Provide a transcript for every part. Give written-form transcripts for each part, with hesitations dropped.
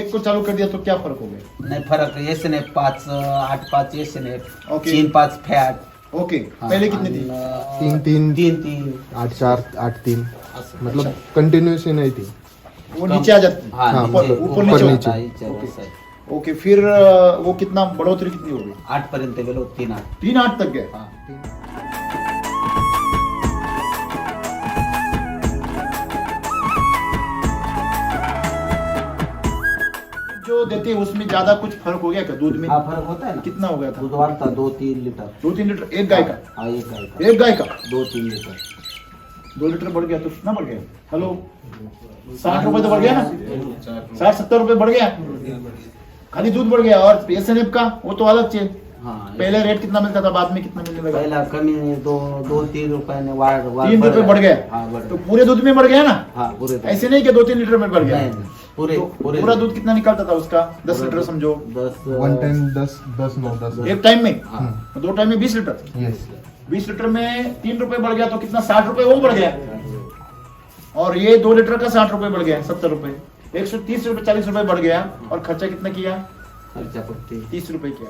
एक को चालू कर दिया तो क्या फर्क हो गया? नहीं फरक S N F 5 8 S N F okay. 3 5 fat okay, पहले कितनी थी? 3 8 4 8 3 मतलब कंटिन्यूस ही नहीं थी। वो नीचे आ जाती? हाँ ऊपर नीचे ऊपर नीचे नीचे। होती। ओके, फिर वो कितना बढ़ोतरी कितनी हो गई? 8 पर्यंत गेलो 3 8 3-8 तक गए? जो देते हैं उसमें ज्यादा कुछ फर्क हो गया क्या दूध में? हाँ फर्क होता है ना। कितना हो गया था? दूधवार था 2-3 लीटर। 2-3 लीटर एक गाय का? हाँ एक गाय का एक गाय का 2-3 लीटर। 2 लीटर बढ़ गया तो कितना बढ़ गया? हेलो, 60 रुपए तो बढ़ गया ना? 60-70 रुपए बढ़ गया, खाली दूध बढ़ गया। और PSNF का वो तो अलग चीज। हाँ पहले रेट कितना मिलता था, बाद में कितना मिलने लगा? पहला कमी 2-3 रुपए ने वाढ 3 रुपए बढ़ गया। हाँ बढ़ तो पूरे दूध में बढ़ गया ना? हाँ पूरे दूध। ऐसे नहीं कि 2-3 लीटर में बढ़ गया। नहीं, पूरे तो पूरे पूरा दूध कितना निकलता था उसका? 10 लीटर समझो 10 वन टाइम 10 10 9 10 एक टाइम में। हाँ 2 टाइम में 20 लीटर। यस 20 लीटर में 3 रुपए बढ़ गया तो कितना? 60 रुपए वो बढ़ गया। और ये 2 लीटर का 60 रुपए बढ़ गया, 70 रुपए, 130 रुपए 40 रुपए बढ़ गया। और खर्चा कितना किया? खर्चा पड़ती 30 रुपए किया।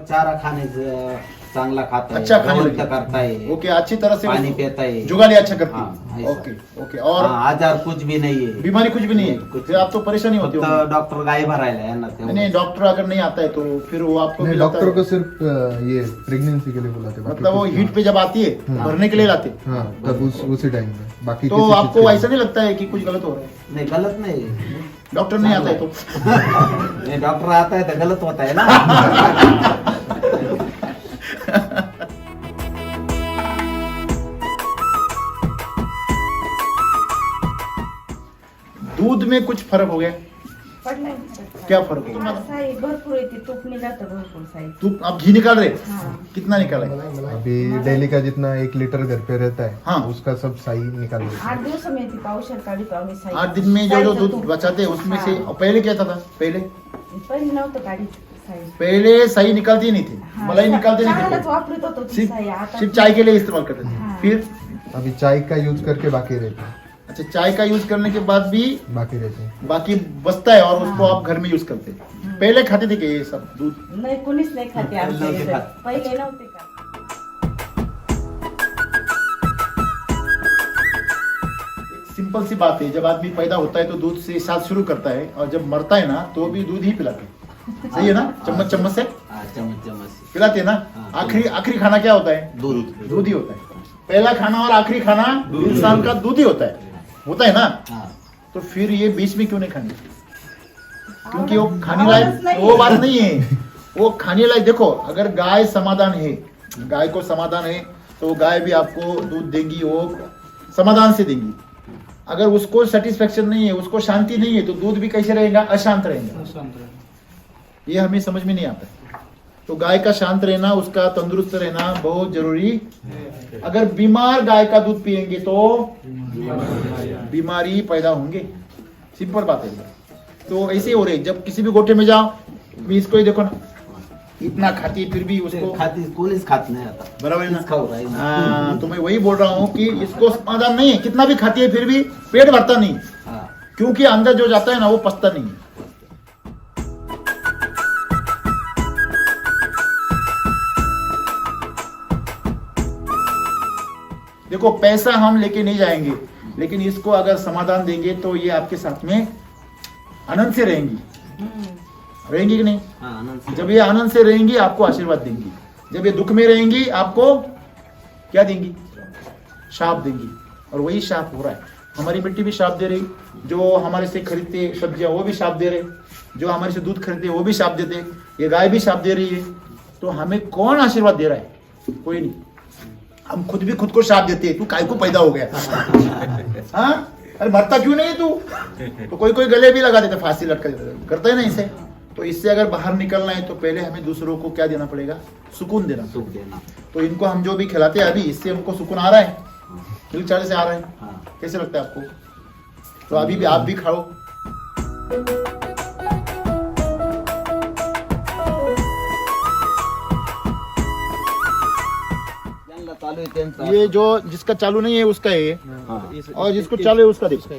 चारा खाने चांगला खाता है, अच्छा खाने गवंत लगे। करता है, ओके, अच्छी तरह से पानी उसको पीता है, जुगाली अच्छा करती हाँ, है। ऐसा। Okay okay. और हाँ, आजार कुछ भी नहीं है, बीमारी कुछ भी नहीं है? कुछ फिर आप तो परेशानी होती फक्त होगी। डॉक्टर गाय भरायला आहे ना तेवढं. नहीं, डॉक्टर अगर नहीं आता है तो फिर वो आपको नहीं भी लगता डॉक्टर है- को सिर्फ ये प्रेगनेंसी के लिए बुलाते बाकी मतलब वो कुछ हीट पे जब आती है भरने के लिए लाते हैं। हाँ तब उसी टाइम में बाकी तो किसी चीज आपको के ऐसा नहीं लगता है कि कुछ गलत हो रहा है? नहीं गलत नहीं डॉक्टर नहीं आता है तो? नहीं डॉक्टर आता है तो गलत होता है ना. दूध में कुछ फर्क हो गया? पडलाय क्या फर्क हो गया? साई भरपूर येते तूप निघातं भरपूर साई तू आप घी निकाल रहे? हाँ कितना निकाला है? अभी डेली का जितना 1 लीटर घर पे रहता है हाँ। उसका सब सही निकाल लेते 8 दिवस में येते पावशर काढी पावणी साई 8 दिन में जो जो साईचं दूध तूप. बचाते हैं उसमें से हाँ. पहले क्या था? पहले पहिले नव्हतं काढी साई पहले सही निकालती ही नहीं थी, हाँ, मलाई निकालते नहीं चहालाच थे, वापरत होतो ती सिर्फ साई आता सिर्फ चाय के लिए इस्तेमाल करते थे। हाँ. फिर अभी चाय का यूज करके बाकी रहते हैं अच्छा, चाय का यूज करने के बाद भी बाकी रहते हैं बाकी बचता है और उसको हाँ. आप घर में यूज करते हैं। पहले खाते थे कि ये सब दूध? नाही कोणीच नाही खाते आमच्या नव्हते इथं. खात. पहिले नव्हते का सिंपल सी बात है, जब आदमी पैदा होता है तो दूध से साथ शुरू करता है और जब मरता है ना तो भी दूध ही पिलाते हैं। सही है ना? चम्मच चम्मच से हाँ, चम्मच चम्मच से. पिलाते हैं ना? हाँ. आखिरी आखिरी खाना क्या होता है? दूध दूध ही होता है। पहला खाना और आखिरी खाना इंसान का दूध ही होता है ना? हाँ तो फिर ये बीच में क्यों नहीं खानी? क्योंकि वो खाने आवडतच लायक नाही. वो बात नहीं है, वो खाने लायक। देखो, अगर गाय समाधान है, गाय को समाधान है तो गाय भी आपको दूध देंगी, वो समाधान से देंगी। अगर उसको सेटिस्फेक्शन नहीं है, उसको शांति नहीं है तो दूध भी कैसे रहेगा? अशांत रहेगा। ये हमें समझ में नहीं आता है। तो गाय का शांत रहना, उसका तंदुरुस्त रहना बहुत जरूरी। अगर बीमार गाय का दूध पिएंगे तो बीमारी पैदा होंगे, सिंपल बात है। तो ऐसे हो रहे, जब किसी भी गोठे में जाओ, भी इसको ही देखो ना, इतना खाती है फिर भी उसको खाती कोणीच खात नाही आता. बराबर है ना? तीच खाऊ राहील. हाँ, तो मैं वही बोल रहा हूँ कि इसको समाधान नहीं है, कितना भी खाती है फिर भी पेट भरता नहीं, हाँ क्योंकि अंदर जो जाता है ना वो पचता नहीं है। देखो, पैसा हम लेके नहीं जाएंगे, लेकिन इसको अगर समाधान देंगे तो ये आपके साथ में आनंद से रहेंगी। रहेंगी कि नहीं? हाँ आनंद से. जब ये आनंद से रहेंगी आपको आशीर्वाद देंगी, जब ये दुख में रहेंगी आपको क्या देंगी? शाप देंगी। और वही शाप हो रहा है। हमारी मिट्टी भी शाप दे रही, जो हमारे से खरीदते सब्जियां वो भी शाप दे रहे, जो हमारे से दूध खरीदते वो भी शाप देते, ये गाय भी शाप दे रही है। तो हमें कौन आशीर्वाद दे रहा है? कोई नहीं। हम खुद भी खुद को शाप देते हैं, तू काय को पैदा हो गया? हाँ, अरे मरता क्यों नहीं है तू? तो कोई कोई गले भी लगा देता, फांसी लटका देता, करता है ना इसे। तो इससे अगर बाहर निकलना है तो पहले हमें दूसरों को क्या देना पड़ेगा? सुकून देना। सुख देना. तो इनको हम जो भी खिलाते हैं अभी, इससे हमको सुकून आ रहा है, मिल्क चार्ज से आ रहा है। हाँ कैसे लगता है आपको? तो अभी भी आप भी खाओ। ज्याला चालू आहे त्यांचा ये जो जिसका चालू नहीं है उसका है ये, हाँ। और जिसको चालू है उसका देखो,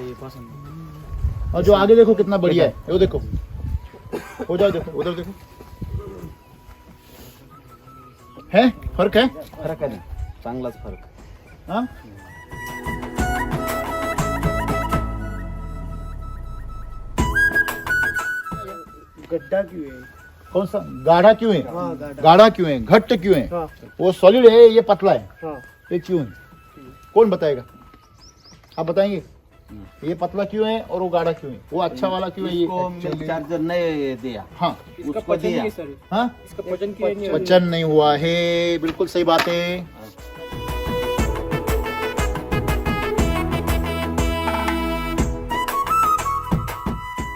और जो आगे देखो कितना बढ़िया है, वो देखो, हो जाओ देखो, उधर देखो, है फर्क है, फरक आहे ना, चांगलाच फरक हाँ? गड्ढा क्यों है? कौन सा गाढ़ा क्यों है, हाँ गाढ़ा। गाढ़ा क्यों है, घट्ट क्यों है, हाँ वो सॉलिड है, ये पतला है, हाँ ये क्यों है, कौन बताएगा, आप बताएंगे ये पतला क्यों है और वो गाढ़ा क्यों है, वो अच्छा वाला क्यों है, इसको ये मिल्क चार्जर नहीं दिया, हाँ उसको दिया हाँ इसका वजन क्यों नहीं है? वचन नहीं हुआ है, बिल्कुल सही बात है।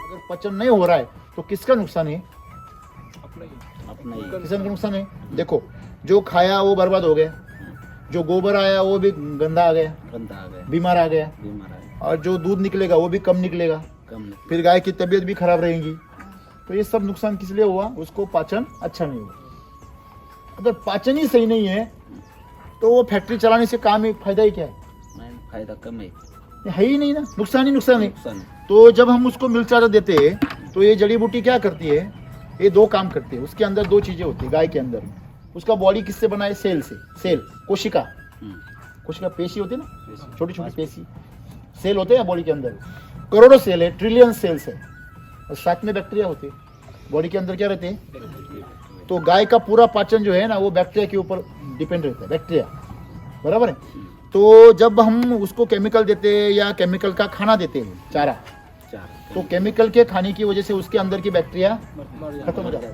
अगर पचन नहीं हो रहा है तो किसका नुकसान है, अपना ही किसान का नुकसान है। देखो जो खाया वो बर्बाद हो गया, जो गोबर आया वो भी गंदा आ गया, गंदा आ गया, बीमार आ गया, बीमार है, और जो दूध निकलेगा वो भी कम निकलेगा, कम नहीं। फिर गाय की तबीयत भी खराब रहेगी। तो ये सब नुकसान किस लिए हुआ, उसको पाचन अच्छा नहीं हुआ। अगर पाचन ही सही नहीं है तो वो फैक्ट्री चलाने से काम ही फायदा ही क्या है, नहीं, फायदा कम है, ये है ही नहीं ना, नुकसान ही नुकसान है। नुकसान है। तो जब हम उसको मिल्क चार्जर देते हैं तो ये जड़ी बूटी क्या करती है, ये दो काम करती है, उसके अंदर दो चीजें होती है गाय के अंदर। उसका बॉडी किससे बना है, सेल से, सेल कोशिका, कोशिका पेशी होती है ना, छोटी छोटी पेशी सेल होते हैं बॉडी के अंदर, करोड़ों सेल है, ट्रिलियन सेल्स है, और साथ में बैक्टीरिया होते हैं बॉडी के अंदर, क्या रहते हैं। तो गाय का पूरा पाचन जो है ना वो बैक्टीरिया के ऊपर डिपेंड रहता है, बैक्टीरिया, बराबर है। तो जब हम उसको केमिकल देते हैं या केमिकल का खाना देते हैं, चारा, तो केमिकल के खाने की वजह से उसके अंदर की बैक्टीरिया खत्म हो जाता है।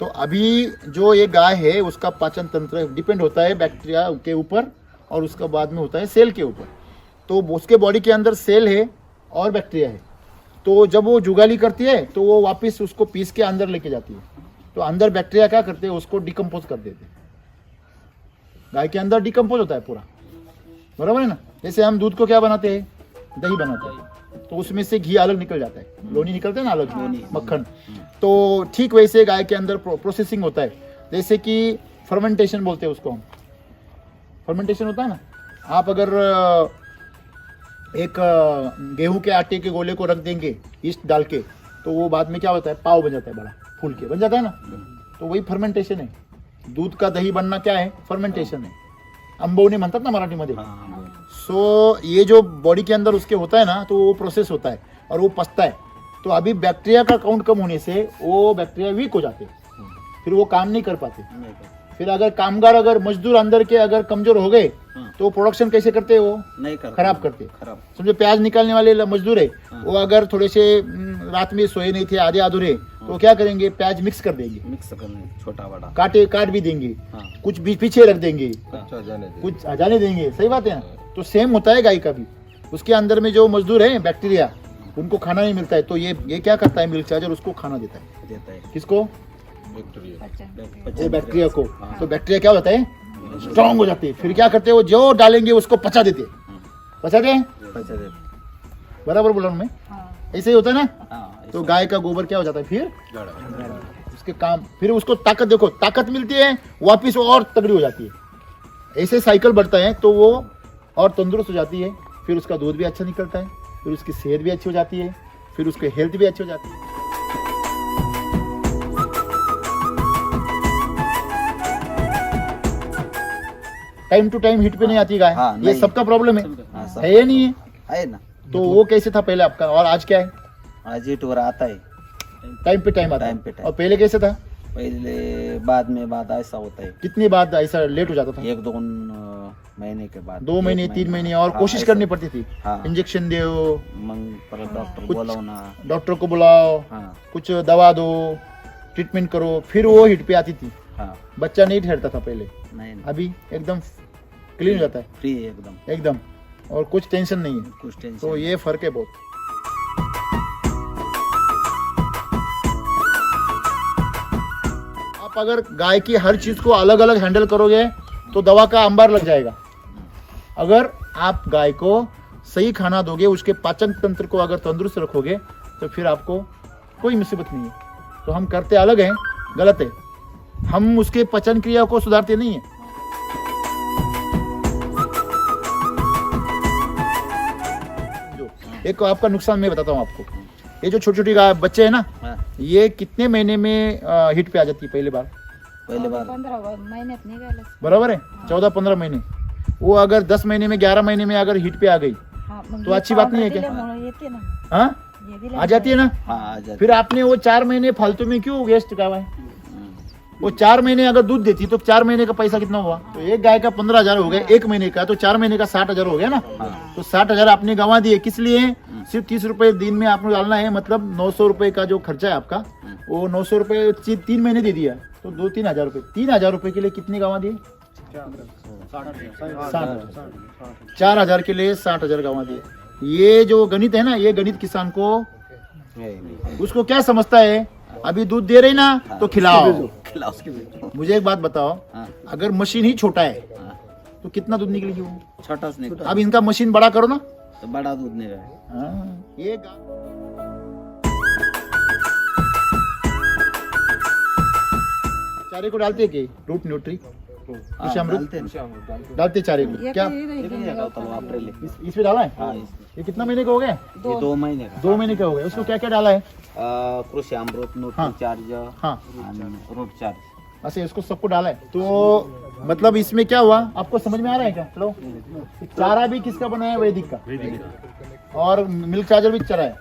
तो अभी जो ये गाय है उसका पाचन तंत्र डिपेंड होता है बैक्टीरिया के ऊपर, और उसका बाद में होता है सेल के ऊपर। तो उसके बॉडी के अंदर सेल है और बैक्टीरिया है, तो जब वो जुगाली करती है तो वो वापस उसको पीस के अंदर लेके जाती है। तो अंदर बैक्टीरिया क्या करते हैं, उसको डिकम्पोज कर देते हैं। गाय के अंदर डिकम्पोज होता है पूरा, बराबर है ना। जैसे हम दूध को क्या बनाते हैं, दही बनाते हैं, तो उसमें से घी अलग निकल जाता है, लोनी निकलते हैं ना अलग, मक्खन। तो ठीक वैसे गाय के अंदर प्रोसेसिंग होता है, जैसे कि फर्मेंटेशन बोलते हैं उसको हम, फर्मेंटेशन होता है ना। आप अगर एक गेहूं के आटे के गोले को रख देंगे ईस्ट डाल के, तो वो बाद में क्या होता है, पाव बन जाता है, बड़ा फूल के बन जाता है ना। तो वही फर्मेंटेशन है, दूध का दही बनना क्या है, फर्मेंटेशन है, अंबवणी म्हणतात ना मराठीमध्ये। सो ये जो बॉडी के अंदर उसके होता है ना, तो वो प्रोसेस होता है और वो पचता है। तो अभी बैक्टीरिया का काउंट कम होने से वो बैक्टीरिया वीक हो जाते हैं, फिर वो काम नहीं कर पाते। फिर अगर कामगार, अगर मजदूर अंदर के अगर कमजोर हो गए तो प्रोडक्शन कैसे करते हैं, वो नहीं करते, खराब करते। खराब। समझो प्याज निकालने वाले मजदूर है, वो अगर थोड़े से रात में सोए नहीं थे, आधे अधूरे, तो क्या करेंगे, प्याज मिक्स कर देंगे, मिक्स करने, छोटा बड़ा काट भी देंगे, हाँ। कुछ भी पीछे रख देंगे, जाने कुछ जाने देंगे। सही बात है ना। तो सेम होता है गाय का भी, उसके अंदर में जो मजदूर है बैक्टीरिया, उनको खाना नहीं मिलता है, तो ये क्या करता है, मिल्क चार्जर उसको खाना देता है। किसको, वो बैक्टीरिया को। तो बैक्टीरिया क्या होता है, स्ट्रांग हो जाते हैं, फिर क्या करते हैं, वो जो डालेंगे उसको पचा देते हैं। बराबर बोला मैं, ऐसे ही होता है ना। तो गाय का गोबर क्या हो जाता है, फिर उसके काम, फिर उसको ताकत, देखो ताकत मिलती है, वापिस वो और तगड़ी हो जाती है। ऐसे साइकिल बढ़ता है तो वो और तंदुरुस्त हो जाती है, फिर उसका दूध भी अच्छा निकलता है, फिर उसकी सेहत भी अच्छी हो जाती है, फिर उसकी हेल्थ भी अच्छी हो जाती है। टाइम टू टाइम हिट पे नहीं आती गाय, हाँ, ये नहीं। सबका प्रॉब्लम है, हाँ, सब है या नहीं है। है ना। तो वो कैसे था पहले आपका, और आज क्या है, आज ही टूर आता है, टाइम पे टाइम आता टाइम है। पे टाइम। और पहले कैसे था, पहले बाद में बाद ऐसा होता है, कितनी बार ऐसा लेट हो जाता था, 1-2 महीने के बाद, 2 महीने 3 महीने, और हाँ, कोशिश ऐसा। करनी पड़ती थी, हाँ। इंजेक्शन दो, मग परत डॉक्टर कुछ- बोलवना, डॉक्टर को बुलाओ, हाँ कुछ दवा दो, ट्रीटमेंट करो, फिर वो हिट पे आती थी। हाँ, बच्चा नहीं ठहरता था पहले, नहीं अभी एकदम क्लीन हो जाता है, फ्री एकदम, एकदम, और कुछ टेंशन नहीं है। कुछ टेंशन तो ये फर्क है बहुत। आप अगर गाय की हर चीज को अलग अलग हैंडल करोगे तो दवा का अंबार लग जाएगा। अगर आप गाय को सही खाना दोगे, उसके पाचन तंत्र को अगर तंदुरुस्त रखोगे, तो फिर आपको कोई मुसीबत नहीं है। तो हम करते अलग हैं, गलत है। हम उसके पचन क्रिया को सुधारते नहीं है। एक आपका नुकसान मैं बताता हूँ आपको। ये जो छोटी छोटी बच्चे हैं ना, हाँ, ये कितने महीने में हिट पे आ जाती है पहले बार? पहले बार 15 महिन्यात निघालं. बराबर है, 14-15 महीने। वो अगर 10 महीने में 11 महीने में अगर हिट पे आ गई हा, मग तो हे अच्छी बात नहीं है powder क्या? दिल्यामुळं येते ना. हाँ हे दिल्यामुळं आ जाती है ना। हाँ आ जाते फिर आपने वो 4 महीने फालतू में क्यों वेस्ट करवाए? वो 4 महीने अगर दूध देती तो 4 महीने का पैसा कितना हुआ? तो एक गाय का 15,000 हो गया, एक महीने का, तो 4 महीने का 60,000 हो गया ना। तो 60,000 आपने गंवा दिए, किस लिए? सिर्फ 30 रुपए दिन में आपको डालना है, मतलब 900 रुपए का जो खर्चा है आपका, वो 900 रुपए 3 महीने दे दिया, तो 2-3 हजार रुपए। 3,000 रुपए के लिए कितने गंवा दिए? 60,000। 4,000 के लिए 60,000 गंवा दिए। ये जो गणित है ना, ये गणित किसान को, उसको क्या समझता है? अभी दूध दे रही ना तो खिलाओ। खिलाओ उसके भी। मुझे एक बात बताओ, हाँ, अगर मशीन ही छोटा है हाँ, तो कितना दूध निकलेगी वो? छोटा से निकला अब इनका मशीन बड़ा करो ना। तो बड़ा दूध नहीं रहा। हाँ, ये चारे को डालते हैं कि रूट न्यूट्री कृषि अमृत डालते चारे को क्या अप्रैल इसमें डाला है? हाँ ये कितना महीने का हो गया? ये 2 महीने का 2 महीने का हो गया। उसको क्या क्या डाला है? कृषि अमृत हाँ। न्यूट्री चार्ज हाँ रूट चार्ज। अच्छा, इसको सबको डाला है। तो मतलब इसमें क्या हुआ आपको समझ में आ रहा है क्या? चलो, चारा भी किसका बना है? वैदिक का। और मिल्क चार्जर भी चारा है,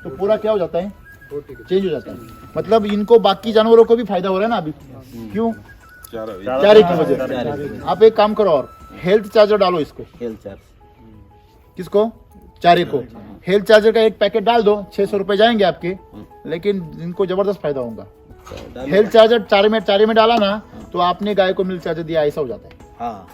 तो पूरा क्या हो जाता है? चेंज हो जाता है। मतलब इनको बाकी जानवरों को भी फायदा हो रहा है ना अभी। क्यों? चारे की वजह से। आप एक काम करो, और हेल्थ चार्जर डालो इसको। हेल्थ चार्ज किसको? चारे को। हेल्थ चार्जर का एक पैकेट डाल दो, 600 रुपए जाएंगे आपके, लेकिन इनको जबरदस्त फायदा होगा। हेल्थ चार्जर चारे में डाला ना, तो आपने गाय को मिल्क चार्जर दिया, ऐसा हो जाता है। हाँ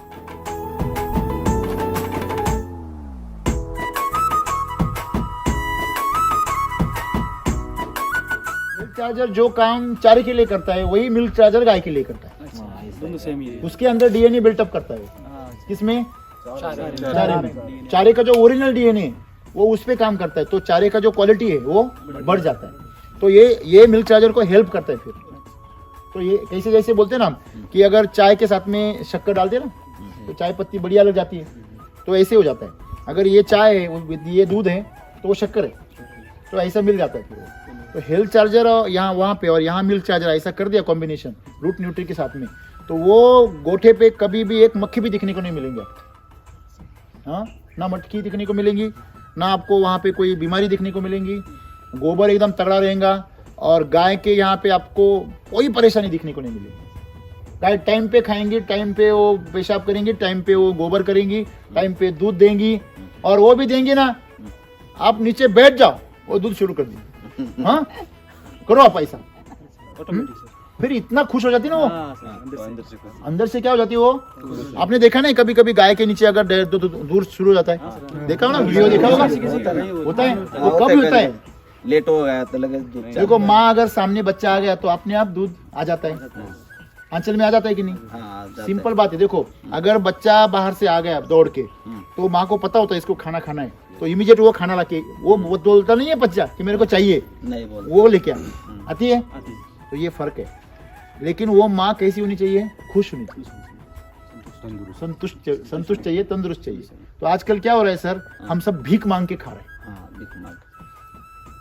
मिल्क चार्जर जो काम चारे के लिए करता है, वही मिल्क चार्जर गाय के लिए करता है। दोनों सेम ही है. उसके अंदर डीएनए बिल्टअप करता है। हाँ, किसमें? चारे चारे में। चारे का जो ओरिजिनल डीएनए वो उस पे काम करता है, तो चारे का जो क्वालिटी है वो बढ़ जाता है। तो ये मिल्क चार्जर को हेल्प करता है। फिर तो ये कैसे जैसे बोलते हैं ना हम, कि अगर चाय के साथ में शक्कर डालते हैं ना, तो चाय पत्ती बढ़िया लग जाती है, तो ऐसे हो जाता है। अगर ये चाय है, ये दूध है, तो वो शक्कर है, तो ऐसा मिल जाता है फिर। तो हेल्थ चार्जर यहाँ वहाँ पे और यहाँ मिल्क चार्जर ऐसा कर दिया कॉम्बिनेशन रूट न्यूट्री के साथ में, तो वो गोठे पे कभी भी एक मक्खी भी दिखने को नहीं मिलेंगे। हाँ, ना मटकी दिखने को मिलेंगी, ना आपको वहाँ पे कोई बीमारी दिखने को मिलेंगी। गोबर एकदम तगड़ा रहेगा, और गाय के यहाँ पे आपको कोई परेशानी दिखने को नहीं मिलेगी। गाय टाइम पे खाएंगी, टाइम पे वो पेशाब करेंगी, टाइम पे वो गोबर करेंगी, टाइम पे दूध देंगी, और वो भी देंगी ना, आप नीचे बैठ जाओ, वो दूध शुरू कर देंगी। हाँ, करो आप ऐसा, ऑटोमेटिक सर. फिर इतना खुश हो जाती ना वो, हाँ सर, अंदर से. अंदर से क्या हो जाती है वो। आपने देखा नहीं कभी कभी गाय के नीचे अगर दूध शुरू हो जाता है? देखा हो ना, वीडियो देखा होगा, होता है। वो कब होता है? लेट हो गया तो लगे दूध देखो, माँ अगर सामने बच्चा आ गया तो अपने आप दूध आ जाता है, आंचल में आ जाता है कि नहीं? हाँ सिंपल बात है। देखो, अगर बच्चा बाहर से आ गया दौड़ के, तो माँ को पता होता है इसको खाना खाना है, तो इमीडिएट वो खाना लाके, वो बोलता नहीं है बच्चा कि मेरे को चाहिए, नहीं बोल वो लेके आती है। आती है. तो ये फर्क है। लेकिन वो माँ कैसी होनी चाहिए? खुश होनी चाहिए, संतुष्ट चाहिए, तंदुरुस्त चाहिए। तो आजकल क्या हो रहा है सर, हम सब भीख मांग के खा रहे हैं। हाँ भीख मांग।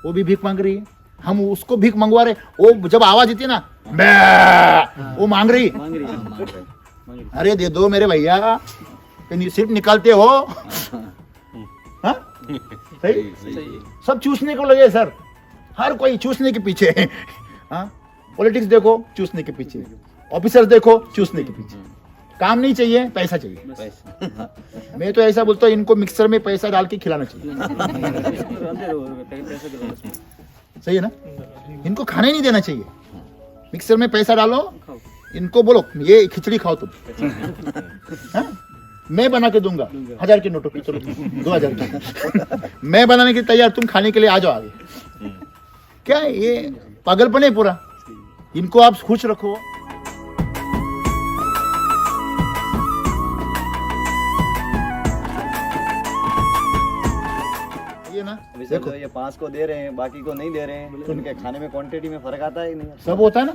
वो भी भीख मांग रही है, हम उसको भीख मंगवा रहे। वो जब आवाज देती है ना, मैं, वो मांग रही। मांग रही है. मांग रहे। अरे दे दो मेरे भैया, कहीं सिर्फ निकालते हो। हाँ? सही? सही है. सब चूसने को लगे सर, हर कोई चूसने के पीछे है। हाँ, पॉलिटिक्स देखो चूसने के पीछे, ऑफिसर्स देखो चूसने के पीछे। काम नहीं चाहिए, पैसा चाहिए। पैसा। मैं तो ऐसा बोलता हूँ, इनको मिक्सर में पैसा डाल के खिलाना चाहिए। अंदर हो, पैसा दे दो उसमें. सही है ना? इनको खाने नहीं देना चाहिए, मिक्सर में पैसा डालो, खाओ. इनको बोलो ये खिचड़ी खाओ तुम। हाँ? मैं बना के दूंगा 1000 के नोटों की, चलो 2000 की। मैं बनाने के लिए तैयार, तुम खाने के लिए आ जाओ आगे। क्या है ये पागलपन है पूरा। इनको आप खुश रखो। ये ना अभी सर जो ये 5 को दे रहे हैं बाकी को नहीं दे रहे हैं तो उनके खाने में क्वांटिटी में फर्क आता है कि नहीं? सब होता है ना।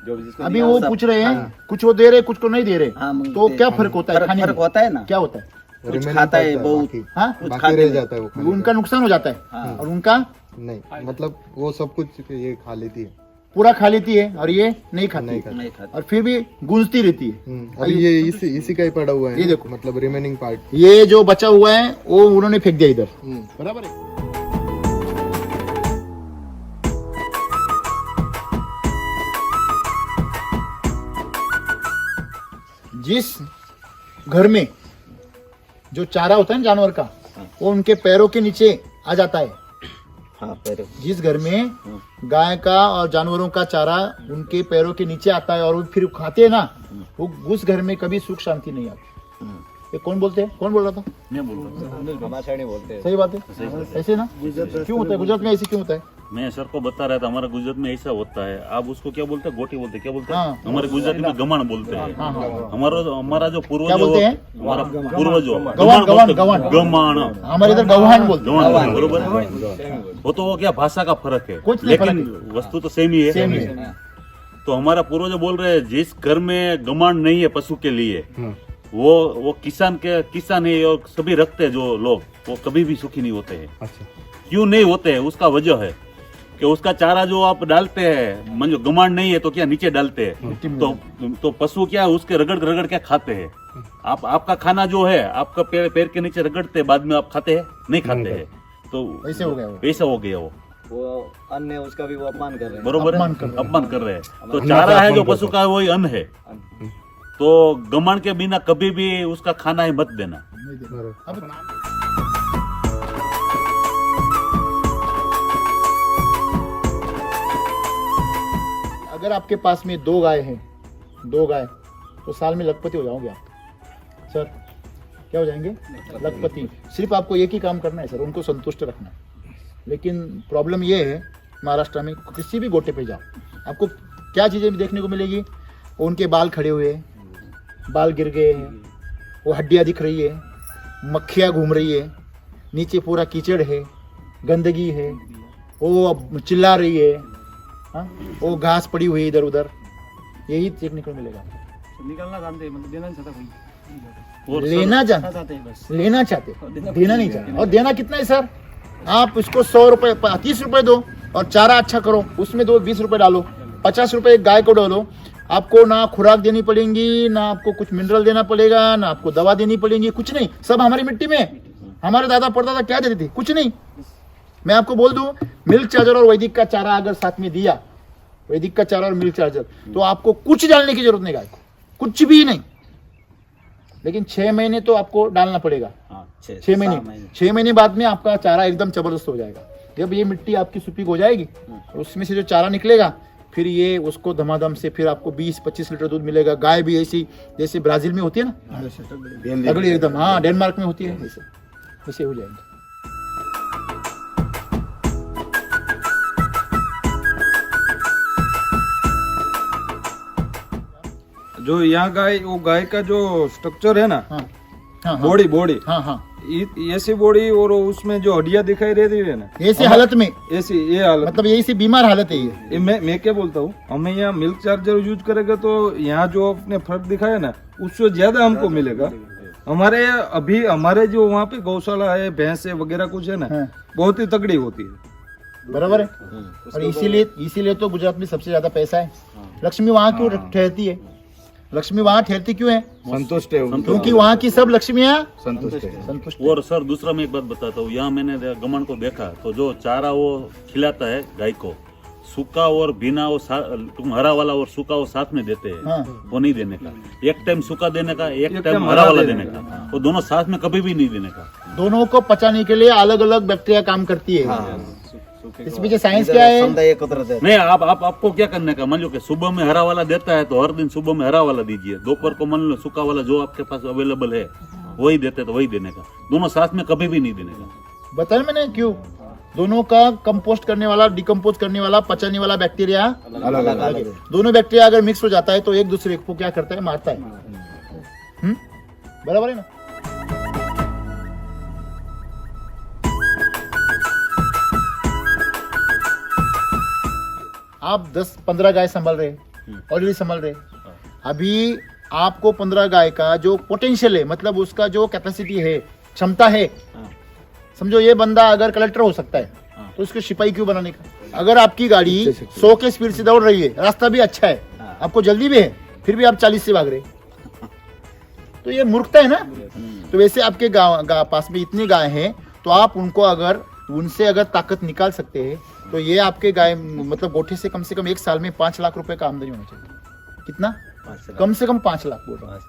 जो जिसको अभी दिया वो सब- पूछ रहे हैं कुछ वो दे रहे कुछ को नहीं दे रहे, हाँ, तो क्या फर्क होता है खाने फर्क में? होता है ना, क्या होता है? कुछ Remaining खाता है बचता बहुत बाकी। हाँ कुछ बाकी खाते रह हैं। जाता है वो खाने उनका नुकसान हो जाता है हाँ। और उनका में। नहीं मतलब वो सब कुछ ये खा लेती है। पूरा खा लेती है और ये नहीं खाती नहीं है। खाती। नहीं खाते। और फिर भी गूंजती रहती है। अभी ये इसी का ही पड़ा हुआ है। ये देखो। मतलब रिमेनिंग पार्ट। ये जो बचा हुआ है वो उन्होंने फेंक दिया इधर, बराबर है। जिस घर में जो चारा होता है ना जानवर का, वो उनके पैरों के नीचे आ जाता है। हाँ पैर जिस घर में गाय का और जानवरों का चारा उनके पैरों के नीचे आता है और वो फिर खाते हैं ना, वो उस घर में कभी सुख शांति नहीं आती। ये कौन बोलते हैं? कौन बोल रहा था? मैं बोल रहा हूँ। हमारे साइड में बोलते हैं। सही बात है, ऐसे ना क्यों होता है? गुजरात में ऐसे क्यों होता है? मैं सर को बता रहा था हमारा गुजरात में ऐसा होता है। आप उसको क्या बोलते हैं? गोटी बोलते हैं, क्या बोलते हैं? हाँ। हमारे गुजराती में गमन बोलते हैं। हाँ हाँ, हमारा जो पूर्वज क्या बोलते हैं? हमारा पूर्वजो गवान, गवान, गवान। गमान हमारे इधर गवान बोलते हैं। गमान बरोबर। वो तो वो क्या भाषा का फर्क है, कुछ नहीं लेकिन फर्क वस्तु तो सेम ही है। सेम ही है। तो हमारा पूर्वज बोल रहे हैं जिस घर में गमान नहीं है पशु के लिए, वो किसान है और सभी रखते हैं जो लोग, वो कभी भी सुखी नहीं होते हैं। अच्छा। क्यों नहीं होते हैं? उसका वजह है कि उसका चारा जो आप डालते हैं, मान लो गमान नहीं है तो क्या नीचे डालते हैं, तो पशु क्या उसके रगड़ क्या खाते हैं। आपका खाना जो है आपका पैर के नीचे रगड़ते हैं, बाद में आप खाते हैं? नहीं खाते हैं। तो ऐसे हो गया वो। वैसा हो गया वो अन्न है उसका भी वो अपमान कर रहे हैं। बरोबर है, अपमान कर रहे हैं। अपमान कर रहे हैं। तो चारा है जो पशु का वही अन्न है, तो गमान के बिना कभी भी उसका खाना ही मत देना। अब अगर आपके पास में 2 गाय हैं, 2 गाय, तो साल में लखपति हो जाओगे आप सर। क्या हो जाएंगे? लखपति। सिर्फ आपको एक ही काम करना है सर, उनको संतुष्ट रखना है। लेकिन प्रॉब्लम ये है महाराष्ट्र में किसी भी गोटे पे जाओ, आपको क्या चीज़ें भी देखने को मिलेगी? उनके बाल खड़े हुए हैं, बाल गिर गए हैं, वो हड्डियाँ दिख रही है, मक्खियाँ घूम रही है, नीचे पूरा कीचड़ है, गंदगी है, वो अब चिल्ला रही है, हाँ? वो घास पड़ी हुई है इधर उधर, यही देखने को मिलेगा। निकलना जानते हैं, मतलब देना नहीं चाहता कोई। और लेना जानते, चाहते हैं बस। लेना चाहते, देना नहीं चाहते। और देना कितना है सर? आप इसको 100 रुपए 30 रुपए दो और चारा अच्छा करो, उसमें दो 20 रुपए डालो, 50 रुपए एक गाय को डालो। आपको ना खुराक देनी पड़ेगी, ना आपको कुछ मिनरल देना पड़ेगा, ना आपको दवा देनी पड़ेगी, कुछ नहीं। सब हमारी मिट्टी में। हमारे दादा परदादा क्या देते थे? कुछ नहीं। मैं आपको बोल दूं, मिल्क चार्जर और वैदिक का चारा अगर साथ में दिया, वैदिक का चारा और मिल्क चार्जर, तो आपको कुछ डालने की जरूरत नहीं गाय को, कुछ भी नहीं। लेकिन 6 महीने तो आपको डालना पड़ेगा। 6 महीने बाद में आपका चारा एकदम जबरदस्त हो जाएगा। जब ये मिट्टी आपकी सुपीक हो जाएगी, उसमें से जो चारा निकलेगा, फिर ये उसको धमाधम से फिर आपको 20-25 लीटर दूध मिलेगा। गाय भी ऐसी जैसे ब्राजील में होती है ना, तगड़ी एकदम, हाँ डेनमार्क में होती है, ऐसे हो जाएगी। जो यहाँ गाय, वो गाय का जो स्ट्रक्चर है ना, हाँ हाँ बॉडी हाँ हाँ, ऐसी बॉडी, और उसमें जो हड्डियां दिखाई दे रही है ना, ऐसी हालत में, ऐसी ये हालत, मतलब यही सी बीमार हालत है ये। ये मैं क्या बोलता हूँ, हमें यहाँ मिल्क चार्जर यूज करेगा तो यहाँ जो आपने फर्क दिखाया ना, उससे ज्यादा हमको मिलेगा। हमारे अभी हमारे जो वहाँ पे गौशाला है, भैंस है वगैरह कुछ है ना, हाँ। बहुत ही तगड़ी होती है। बराबर है। और इसीलिए तो गुजरात में सबसे ज्यादा पैसा है। लक्ष्मी वहाँ क्यों ठहरती है? लक्ष्मी वहाँ ठहरती क्यों है? संतुष्ट है उनको। क्योंकि वहाँ की सब लक्ष्मियाँ संतुष्ट है। संतुष्ट। और सर दूसरा मैं एक बात बताता हूँ, यहाँ मैंने गमन को देखा तो जो चारा वो खिलाता है गाय को, सूखा और भीना वो तुम हरा वाला और सूखा वो साथ में देते हैं। हाँ। वो नहीं देने का, एक टाइम सूखा देने का, एक टाइम हरा वाला देने का, वो दोनों साथ में कभी भी नहीं देने का। दोनों को पचाने के लिए अलग अलग बैक्टीरिया काम करती है। इस पीछे साइंस क्या है? नहीं, आपको क्या करने का, मान लो कि सुबह में हरा वाला देता है तो हर दिन सुबह में हरा वाला दीजिए, दोपहर को मान लो सूखा वाला जो आपके पास अवेलेबल है वही देते तो वही देने का, दोनों साथ में कभी भी नहीं देने का। बताया मैंने क्यों? दोनों का कंपोस्ट करने वाला, डिकम्पोज करने वाला, पचाने वाला बैक्टीरिया अलग है। दोनों बैक्टीरिया अगर मिक्स हो जाता है तो एक दूसरे को क्या करता है? मारता है। बराबर है ना? आप 10-15 गाय संभाल रहे ऑलरेडी संभाल रहे, अभी आपको 15 गाय का जो पोटेंशियल है, मतलब उसका जो कैपेसिटी है, क्षमता है, समझो ये बंदा अगर कलेक्टर हो सकता है तो उसको सिपाही क्यों बनाने का? अगर आपकी गाड़ी 100 के स्पीड से दौड़ रही है, रास्ता भी अच्छा है, आपको जल्दी भी है, फिर भी आप 40 से भाग रहे, तो ये मूर्खता है ना। तो वैसे आपके गाँव पास में इतनी गाय हैं, तो आप उनको अगर उनसे अगर ताकत निकाल सकते हैं, तो ये आपके गाय मतलब गोठे से कम एक साल में 5 लाख रुपए का आमदनी होना चाहिए। कितना? कम से कम 5 लाख बोल रहा हूं।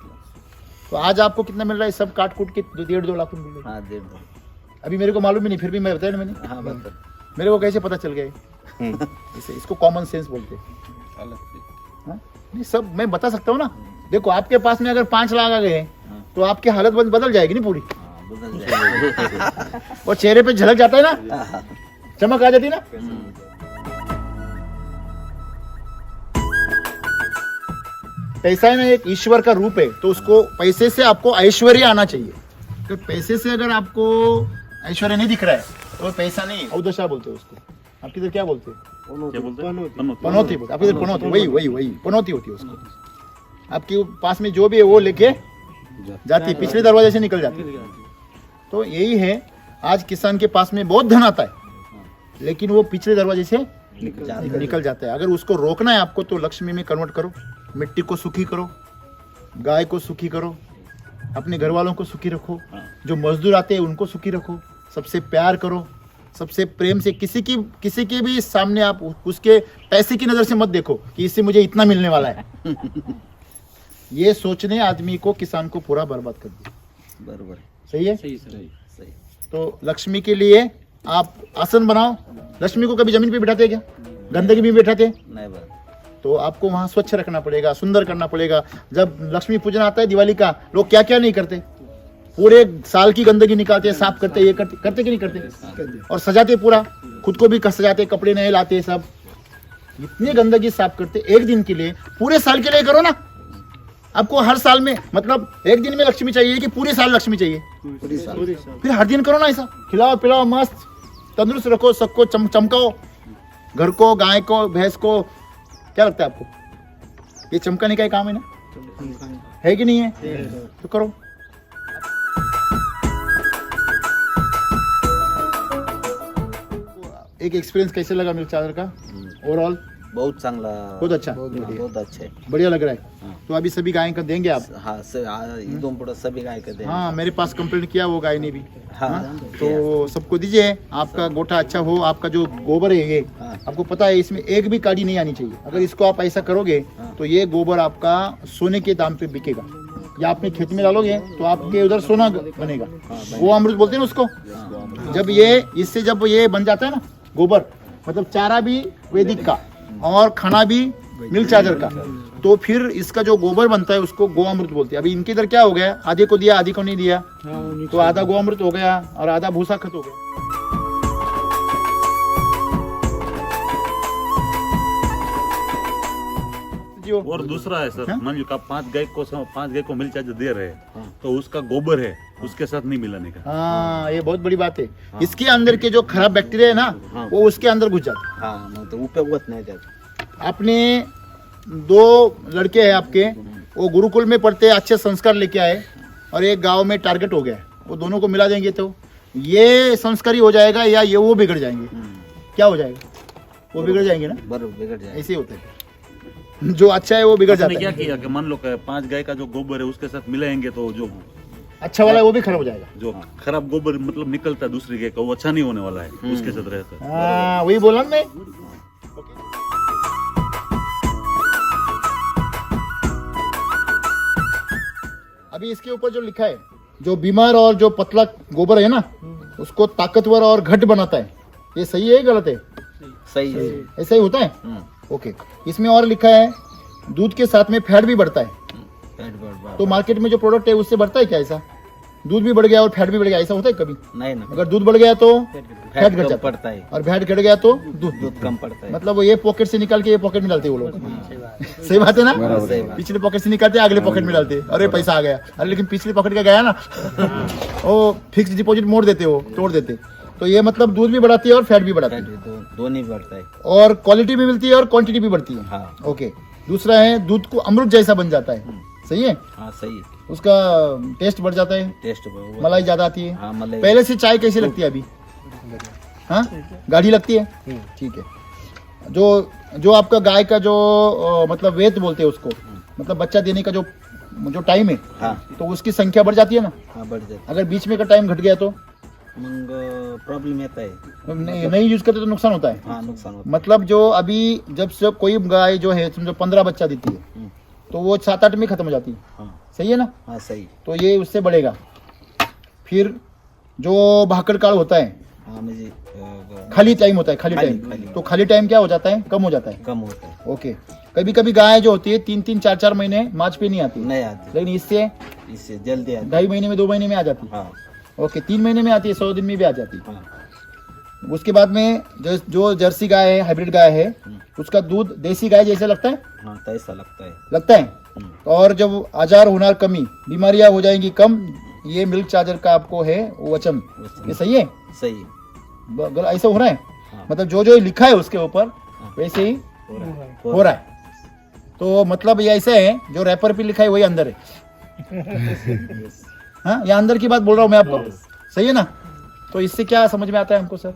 तो आज आपको कितना मिल रहा है? सब काट कूट के 1.5-2 लाख रुपए मिल रहे हैं। 1.5-2 अभी मेरे को मालूम ही नहीं, फिर भी मैं बताया ना मैंने। हाँ बस मेरे को कैसे पता चल गया ये? इसको कॉमन सेंस बोलते हैं। हाँ? नहीं, सब मैं बता सकता हूँ ना। देखो आपके पास में अगर 5 लाख आ गए तो आपकी हालत बदल जाएगी नहीं पूरी, बदल जाएगा। और चेहरे पे झलक जाता है ना, चमक आ जाती ना। पैसा है ना एक ईश्वर का रूप है, तो उसको पैसे से आपको ऐश्वर्य आना चाहिए। तो पैसे से अगर आपको ऐश्वर्य नहीं दिख रहा है तो पैसा नहीं, अवदशा बोलते हैं उसको। आपकी इधर क्या बोलते हैं? क्या बोलते हैं? पनौती बोलते, आपकी इधर पनौती, वही पनौती होती है उसको। आपके पास में जो भी है वो लेके जाती है, पिछले दरवाजे से निकल जाती है। तो यही है, आज किसान के पास में बहुत धन आता है, लेकिन वो पिछले दरवाजे से निकल जाता है। अगर उसको रोकना है आपको, तो लक्ष्मी में कन्वर्ट करो, मिट्टी को सुखी करो, गाय को सुखी करो, अपने घर वालों को सुखी रखो, जो मजदूर आते हैं उनको सुखी रखो, सबसे प्यार करो, सबसे प्रेम से। किसी के भी सामने आप उसके पैसे की नजर से मत देखो कि इससे मुझे इतना मिलने वाला है। ये सोचने आदमी को, किसान को पूरा बर्बाद कर दिया। बरोबर सही है? सही सर। सही। तो लक्ष्मी के लिए आप आसन बनाओ। लक्ष्मी को कभी जमीन पे बिठाते क्या? गंदगी में बिठाते? नहीं बस तो आपको वहां स्वच्छ रखना पड़ेगा, सुंदर करना पड़ेगा। जब लक्ष्मी पूजन आता है दिवाली का, लोग क्या क्या नहीं करते, पूरे साल की गंदगी निकालते हैं, साफ करते, ये करते कि नहीं करते, और सजाते पूरा, खुद को भी सजाते, कपड़े नए लाते, सब इतनी गंदगी साफ करते। एक दिन के लिए, पूरे साल के लिए करो ना। आपको हर साल में, मतलब एक दिन में लक्ष्मी चाहिए कि पूरे साल लक्ष्मी चाहिए? फिर हर दिन करो ना ऐसा, खिलाओ पिलाओ, मस्त तंदुरुस्त रखो, सबको चमकाओ, घर को, गाय को, भैंस को। क्या लगता है आपको? ये चमकाने का ही काम है ना, है कि नहीं है? तो करो। एक एक्सपीरियंस कैसे लगा मिल्क चार्जर का ओवरऑल? बहुत चांगला, बहुत अच्छा, बहुत अच्छा है, बढ़िया लग रहा है। तो अभी सभी गाय का देंगे आप? हाँ एकदम पूरा सभी गाय का देंगे। हाँ, मेरे पास कंप्लेंट किया वो गाय ने भी। हाँ, तो सबको दीजिए, आपका गोठा अच्छा हो। आपका जो गोबर है ये, आपको पता है इसमें एक भी काड़ी नहीं आनी चाहिए। अगर इसको आप ऐसा करोगे तो ये गोबर आपका सोने के दाम पे बिकेगा। या अपने खेत में डालोगे तो आपके उधर सोना बनेगा। वो अमृत बोलते हैं ना उसको। जब ये इससे जब ये बन जाता है ना गोबर, मतलब चारा भी वैदिक का और खाना भी मिल्क चार्जर का, तो फिर इसका जो गोबर बनता है उसको गो अमृत बोलते हैं। अभी इनके इधर क्या हो गया, आधे को दिया आधे को नहीं दिया, तो आधा गो अमृत हो गया और आधा भूसा खत हो गया। और दूसरा है सर, मान लो आप 5 गाय को मिल्क चार्जर दे रहे हैं, तो उसका गोबर है उसके साथ नहीं मिलाने का। हाँ, ये बहुत बड़ी बात है। इसके अंदर के जो खराब बैक्टीरिया है ना, वो उसके अंदर घुस जाते हैं। हाँ, मग तो उपयोग होत नाही त्याचा। अपने 2 लड़के हैं आपके, वो गुरुकुल में पढ़ते, अच्छे संस्कार लेके आए, और एक गांव में टारगेट हो गया। वो दोनों को मिला देंगे तो ये संस्कारी हो जाएगा या ये वो बिगड़ जाएंगे? क्या हो जाएगा? वो बिगड़ जाएंगे ना, बरोबर बिगड़ जाए। ऐसे होता है। जो अच्छा है वो बिगड़ उसने जाता क्या है। किया कि मान लो 5 गाय का जो गोबर है उसके साथ मिलाएंगे तो जो अच्छा वाला है वो भी खराब हो जाएगा। जो खराब गोबर मतलब निकलता है दूसरी गाय का, वो अच्छा नहीं होने वाला है, उसके साथ रहता है। हाँ, वही बोला ना मैं। अभी इसके ऊपर जो लिखा है, जो बीमार और जो पतला गोबर है ना, उसको ताकतवर और घट बनाता है, ये सही है गलत है? सही है। ऐसा ही होता है? ओके। इसमें और लिखा है दूध के साथ में फैट भी बढ़ता है। तो मार्केट में जो प्रोडक्ट है उससे बढ़ता है क्या? ऐसा दूध भी बढ़ गया और फैट भी बढ़ गया, ऐसा होता है कभी? नहीं ना, अगर दूध बढ़ गया तो फैट घट कम जाता पड़ता है, है, और फैट घट गया तो दूध कम पड़ता है। मतलब वो ये पॉकेट से निकाल के ये पॉकेट में डालते हैं वो लोग। सही बात है ना? सही बात। पिछले पॉकेट से निकालते अगले पॉकेट में डालते, अरे पैसा आ गया। अरे लेकिन पिछले पॉकेट का गया ना, वो फिक्स डिपॉजिट मोड़ देते, वो तोड़ देते। तो ये मतलब दूध भी बढ़ाती है और फैट भी बढ़ाती है, दोनों ही बढ़ता है। और क्वालिटी भी मिलती है और क्वांटिटी भी बढ़ती है। हाँ ओके, दूसरा है दूध को अमृत जैसा बन जाता है, सही है, हाँ सही है, उसका टेस्ट बढ़ जाता है, टेस्ट मलाई ज्यादा आती है। हाँ मलाई पहले से चाय कैसी लगती है अभी? हाँ, गाढ़ी लगती है, ठीक है। जो आपका गाय का जो मतलब वेट बोलते हैं उसको, मतलब बच्चा देने का जो टाइम है, हाँ तो उसकी संख्या बढ़ जाती है ना? हाँ बढ़ जाता अगर बीच में का टाइम घट गया तो है, मग प्रॉब्लम येता है। नहीं यूज करते तो नुकसान होता है। हाँ नुकसान होता मतलब जो अभी जब से कोई गाय जो है समझो 15 बच्चा देती है, तो वो 7-8 में खत्म हो जाती है, है। हाँ सही है ना? हाँ सही। तो ये उससे बढ़ेगा। फिर जो भाकड़ काल होता है, हाँ मुझे खाली टाइम होता है, खाली टाइम, खाली। तो खाली टाइम क्या हो जाता है? कम हो जाता है। कम होता है, ओके, कभी कभी गाय जो होती है 3-3, 4-4 महीने मार्च पे नहीं आती, नहीं आती, लेकिन इससे इससे जल्दी आती। 2.5 महीने में, 2 महीने में आ जाती है। हाँ ओके, 3 महीने में आती है, 100 दिन में भी आ जाती है। हाँ उसके बाद में जो जर्सी गाय है, हाइब्रिड गाय है, उसका दूध देसी गाय जैसा लगता है, हाँ तो ऐसा लगता है। लगता है। और जब आजार होना कमी, बीमारियां हो जाएंगी कम, ये मिल्क चार्जर का आपको है वो वचन, ये सही है? सही ऐसा हो रहा है, हाँ। मतलब जो लिखा है उसके ऊपर वैसे ही हो रहा है। तो मतलब ये ऐसा है, जो रैपर पे लिखा है वही अंदर है। हाँ, ये अंदर की बात बोल रहा हूँ मैं आपको, सही है ना? तो इससे क्या समझ में आता है हमको सर?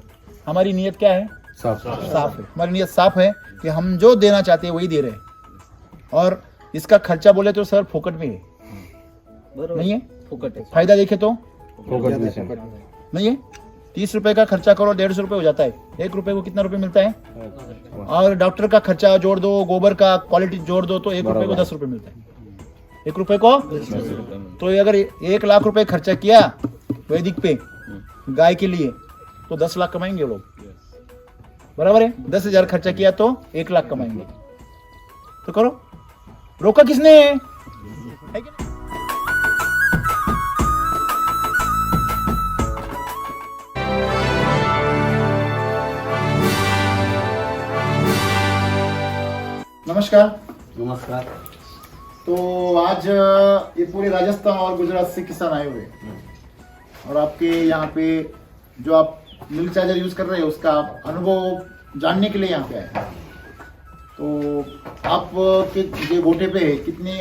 हमारी नीयत क्या है? साफ साफ है। हमारी नीयत साफ है कि हम जो देना चाहते हैं वही दे रहे हैं। और इसका खर्चा बोले तो सर फोकट में है, बरोबर नहीं है? फुकट है। फायदा देखे तो फोकस भी से। नहीं है। 30 रुपए का खर्चा करो, 150 रुपए हो जाता है। 1 रुपए को कितना रुपए मिलता है? और डॉक्टर का खर्चा जोड़ दो, गोबर का क्वालिटी जोड़ दो, तो 1 रुपए को 10 रुपए मिलता है। 1 रुपए को, तो अगर 1 लाख रुपए खर्चा किया वैदिक पे गाय के लिए, तो 10 लाख कमाएंगे लोग, बराबर है? 10,000 खर्चा किया तो 1 लाख कमाएंगे। तो करो, रोका किसने है कि नहीं? नमस्कार। नमस्कार। तो आज ये पूरे राजस्थान और गुजरात से किसान आए हुए हैं, और आपके यहाँ पे जो आप मिल्क चार्जर यूज कर रहे हैं उसका अनुभव जानने के लिए यहाँ पे आए हैं। तो आप के ये गोटे पे कितने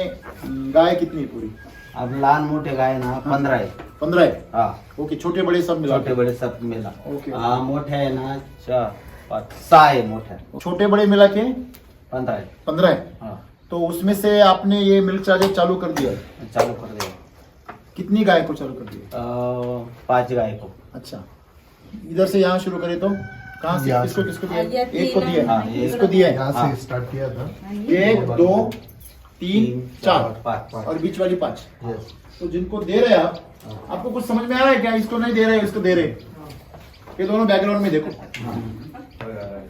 गाय कितनी पूरी? अब लहान मोठे गाय ना 15 आहे। 15 है। हाँ ओके, छोटे बड़े सब मिला छोटे बड़े सब मिला। ओके। हाँ मोठे आहे ना 4 5 6 आहे मोठे। छोटे बड़े मिला के 15 आहे। 15 है। हाँ तो उसमें से आपने ये मिल्क चार्जर चालू कर दिया है, चालू कर दिया। कितनी गाय को चालू कर दिया? 5 गाय को। अच्छा, इधर से यहाँ शुरू करें तो कहाँ से? यहाँ किसको से। किसको दिया? ये एक को दिया हाँ, है, ये इसको दिया है। यहाँ हाँ। से स्टार्ट किया था। 1 2 3 4 5 और बीच वाली 5। यस। तो जिनको दे रहे हैं आप, आपको कुछ समझ में आ रहा है क्या? इसको नहीं दे रहे हैं, इसको दे रहे हैं। ये दोनों बैकग्राउंड में देखो,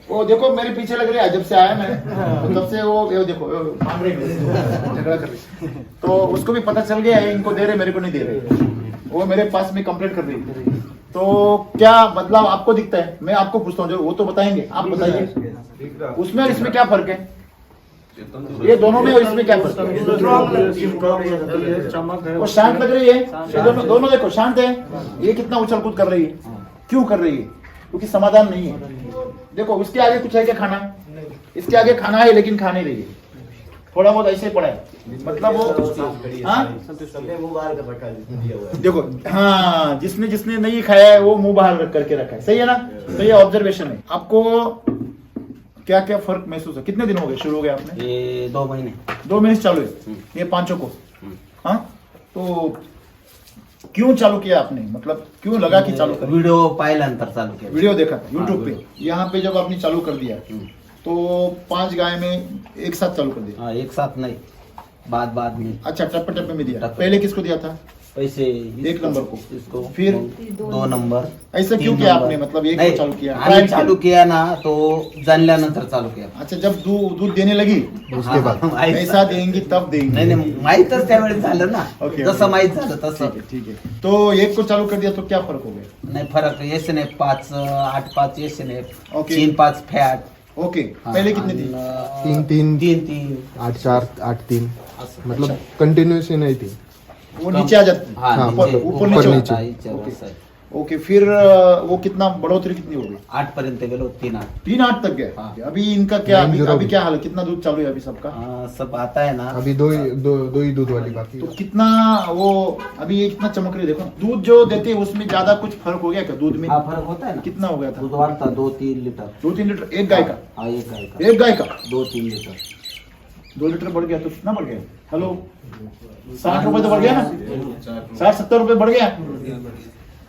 वो देखो मेरे पीछे लग रहा है, जब से आया मैं तो तब से वो देखो मांग रहे हैं, झगड़ा कर रहे हैं। तो उसको भी पता चल गया है, इनको दे रहे मेरे को नहीं दे रहे, वो मेरे पास में कंप्लेंट कर रही है। तो क्या बदलाव आपको दिखता है? मैं आपको पूछता हूँ, जो वो तो बताएंगे, आप बताइए उसमें और इसमें क्या फर्क है? ये दोनों में और इसमें क्या फर्क है? चमक है, वो शांत लग रही है, ये दोनों देखो शांत है। ये कितना उछल कूद कर रही है, क्यों कर रही है? क्योंकि समाधान नहीं है। देखो उसके आगे कुछ है क्या खाना? इसके आगे खाना है लेकिन खा नहीं रही है, थोड़ा बहुत ऐसे ही पड़ा है, मतलब वो हाँ देखो, हाँ जिसने जिसने नहीं खाया है वो मुंह बाहर करके रखा है, सही है ना? तो ये ऑब्जर्वेशन है। आपको क्या क्या फर्क महसूस है? कितने दिन हो गए शुरू हो गए आपने? ये 2 महिने। 2 महीने से चालू है ये पांचों को? हाँ, तो क्यों चालू किया आपने? मतलब क्यों लगा कि चालू करें? व्हिडिओ पाहिल्यानंतर चालू केलं। वीडियो देखा था यूट्यूब पे, यहाँ पे जब आपने चालू कर दिया तो 5 गाय में एक साथ चालू कर दिया? हाँ एक साथ नहीं, बाद में। अच्छा, टप्पे टप्पे में दिया। टप्पे। पहले किसको दिया था? पैसे 1 नंबर को, इसको, फिर 2 नंबर। ऐसा क्यों 3 किया नंबर। आपने? मतलब एक नाही, को चालू किया, आम्ही ट्रायल चालू किया ना तो जाणल्यानंतर चालू किया। अच्छा, जब दूध देने लगी उसके बाद माहित पैसा देंगी तब देंगी? नाही माहीतच त्यावेळेस झालं ना, ओके, जसं ओके। माहीत झालं तसं। ठीक है। तो एक को चालू कर दिया तो क्या फर्क हो गया? नाही फरक एस ने 5 8 5 एस ने ओके। 3 5 फॅट। ओके, पहले कितने थी? 3 3 8 4 8 3, असं। मतलब कंटिन्यूस ही नहीं थी। वो नीचे आ जाती? हाँ, हाँ, ऊपर नीचे- ऊपर ऊपर नीचे नीचे। नीचे ओके। असं आहे। ओके फिर वो कितना बढ़ोतरी कितनी हो गई? 8 पर्यंत गेलो 3-8 3-8 तक गए। हाँ। अभी इनका क्या अभी, 9-0 अभी क्या हाल है? कितना दूध चालू है अभी सबका? सब आता है ना। अभी दो ही दूध वाली बाकी तो है। कितना वो अभी ये कितना चमक रही है, देखो दूध जो देते हैं उसमें ज्यादा कुछ फर्क हो गया क्या दूध में? हाँ फर्क होता है ना। कितना हो गया था? दूध वाढता 2-3 लीटर। 2-3 लीटर एक गाय का? हाँ एक गाय का एक गाय का 2-3 लीटर। 2 लीटर बढ़ गया तो कितना बढ़ गया? हेलो 60 रुपए तो बढ़ गया ना? 60-70 रुपए बढ़ गया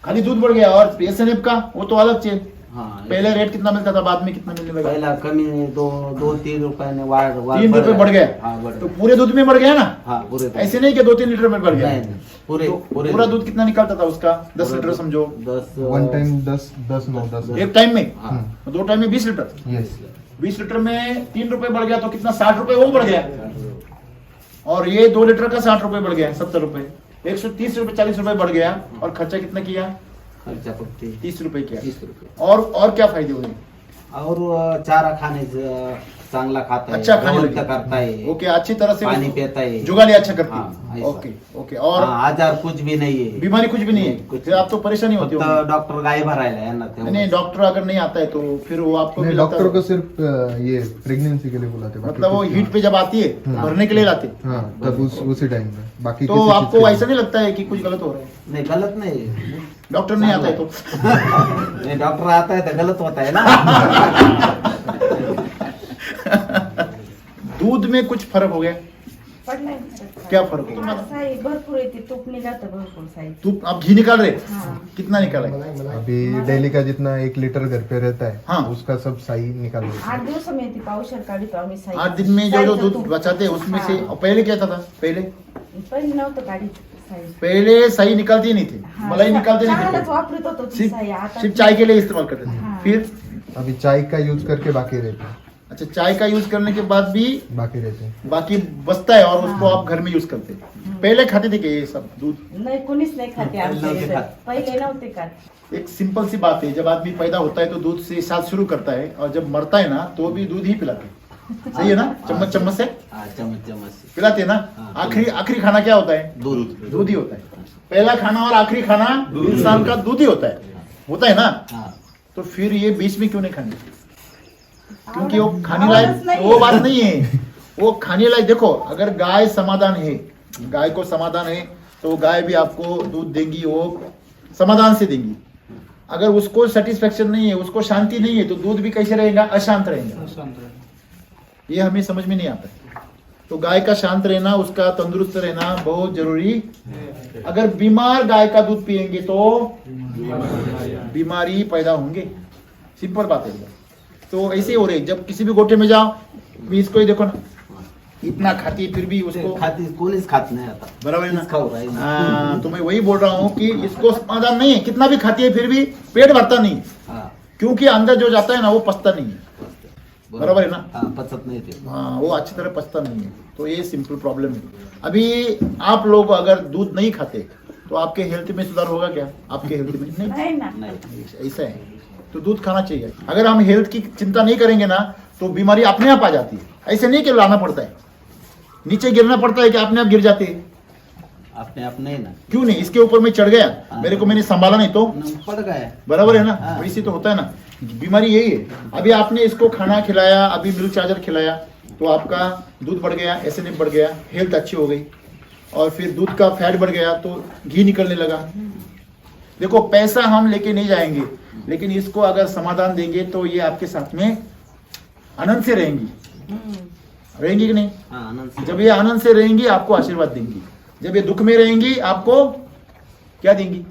खाली दूध बढ़ गया। और PSNF का वो तो अलग चीज। हाँ पहले रेट कितना मिलता था, बाद में कितना मिलने लगा? पहिला कमी 2-3 रुपयाने वाढ 3 रुपए बढ़ गया। हाँ बढ़ तो गया। पूरे दूध में बढ़ गया ना? हाँ पूरे दूध। ऐसे नहीं कि 2-3 लीटर में बढ़ गया। नहीं, नहीं, पूरे तो पूरे पूरा दूध कितना निकलता था उसका? 10 लीटर समझो 10 वन टाइम 10 एक टाइम में। हाँ। 2 टाइम में 20 लीटर। यस 20 लीटर में 3 रुपए बढ़ गया तो कितना? 60 रुपए वो बढ़ गया। और ये 2 लीटर का 60 रुपए बढ़ गया, 70 रुपए, 130 रुपए 40 रुपए बढ़ गया। और खर्चा कितना किया? खर्चा फक्त 30 रुपए किया। 30 रुपये। और क्या फायदे हुए? और चारा खाने चांगला खाता है, अच्छा खाने गवंत लगे। करता है, ओके अच्छी तरह से पानी उसको पीता है, जुगाली अच्छा करती हाँ, है। ऐसा। ओके ओके और हाँ, आजार कुछ भी नहीं है। बीमारी कुछ भी नहीं है? कुछ फिर आप तो परेशानी होती फक्त होगी। डॉक्टर गाय भरायला है ना तेवढं. नहीं डॉक्टर अगर नहीं आता है तो फिर वो आपको नहीं भी लगता डॉक्टर है- को सिर्फ ये प्रेगनेंसी के लिए बुलाते हैं, बाकी मतलब वो कुछ हीट पे जब आती है भरने के लिए लाते हैं। हाँ तब उसी टाइम में बाकी तो किसी चीज आपको के लिए ऐसा नहीं लगता है कि कुछ गलत हो रहा है? नहीं गलत नहीं. डॉक्टर नहीं आता है तो नहीं डॉक्टर आता है तो गलत होता है ना. दूध में कुछ फर्क हो गया? पडलाय फरक. क्या फरक हो? हा, साई भरपूर येते, तूप निघातं भरपूर साई. तू अब घी निकाल रहे? हाँ. कितना निकाला है? अभी डेली का जितना 1 लीटर घर पे रहता है हाँ। उसका सब सही निकाल लेते हैं। 8 दिवसांनी येते पावशेर काढतो आम्ही साई. 8 दिन में जो साईचं दूध तूप. बचाते हैं उसमें से हाँ. और पहले क्या था पहले पहिले नव्हतं काढीत साई. पहले सही निकालते ही नहीं थे, हाँ, मलाई निकालते नहीं चहालाच थे, वापरत होतो ती सिर्फ साई. आता सिर्फ चाय के लिए इस्तेमाल करते थे। हाँ. फिर अभी चाय का यूज करके बाकी रहते हैं अच्छा चाय का यूज करने के बाद भी बाकी रहते हैं बाकी बचता है और उसको हाँ. आप घर में यूज करते हैं। पहले खाते थे कि ये सब दूध? नाही कोणीच नाही खाते आमच्या नव्हते इथे. खात. पहिले नव्हते खात. एक सिंपल सी बात है, जब आदमी पैदा होता है तो दूध से साथ शुरू करता है और जब मरता है ना तो भी दूध ही पिलाते हैं। सही है ना? चम्मच चम्मच से हाँ, चम्मच चम्मच से. पिलाते हैं ना? हाँ. आखिरी खाना क्या होता है? दूध. दूध ही होता है। पहला खाना और आखिरी खाना इंसान का दूध ही होता है ना? हाँ. तो फिर ये बीच में क्यों नहीं खाने? क्योंकि वो आवडत खाने नाही. लायक वो बात नहीं है। वो खाने लायक देखो, अगर गाय समाधान है, गाय को समाधान है तो गाय भी आपको दूध देंगी, वो समाधान से देंगी। अगर उसको सेटिस्फेक्शन नहीं है, उसको शांति नहीं है तो दूध भी कैसे रहेगा? अशांत रहेगा। ये हमें समझ में नहीं आता है। तो गाय का शांत रहना, उसका तंदुरुस्त रहना बहुत जरूरी। अगर बीमार गाय का दूध पिएंगे तो बीमारी पैदा होंगे, सिंपल बात है। तो ऐसे ही हो रहे, जब किसी भी गोटे में जाओ, भी इसको ही देखो ना, इतना खाती है फिर भी उसको खाती कोणीच खात नाही आता. बराबर है ना? तीच खाऊ राहिली. हाँ, तो मैं वही बोल रहा हूँ कि इसको समाधान नहीं है, कितना भी खाती है फिर भी पेट भरता नहीं है। हाँ, क्योंकि अंदर जो जाता है ना वो पचता नहीं है। बराबर है ना? हाँ, पचत नाही ते. हाँ वो अच्छी तरह पचता नहीं है। तो ये सिंपल प्रॉब्लम है। अभी आप लोग अगर दूध नहीं खाते तो आपके हेल्थ में सुधार होगा क्या? आपके हेल्थ में नहीं, नाही ना. नाही. ऐसा है। तो दूध खाना चाहिए। अगर हम हेल्थ की चिंता नहीं करेंगे ना तो बीमारी अपने आप आ जाती है। ऐसे नहीं कि लाना पड़ता है, नीचे गिरना पड़ता है कि अपने आप गिर जाते हैं। अपने आप नाही ना. क्यों नहीं? इसके ऊपर मैं चढ़ गया, मेरे को मैंने संभाला नहीं तो पड गया. बराबर है ना? हाँ. वैसे तो होता है ना। बीमारी यही है। अभी आपने इसको खाना खिलाया, अभी मिल्क चार्जर खिलाया तो आपका दूध बढ़ गया, एसिडिटी बढ़ गया, हेल्थ अच्छी हो गई। और फिर दूध का फैट बढ़ गया तो घी निकलने लगा। देखो पैसा हम लेके नहीं जाएंगे, लेकिन इसको अगर समाधान देंगे तो ये आपके साथ में आनंद से रहेंगी। रहेंगी कि नहीं? हाँ, आनंद से. जब ये आनंद से रहेंगी आपको आशीर्वाद देंगी। जब ये दुख में रहेंगी आपको क्या देंगी?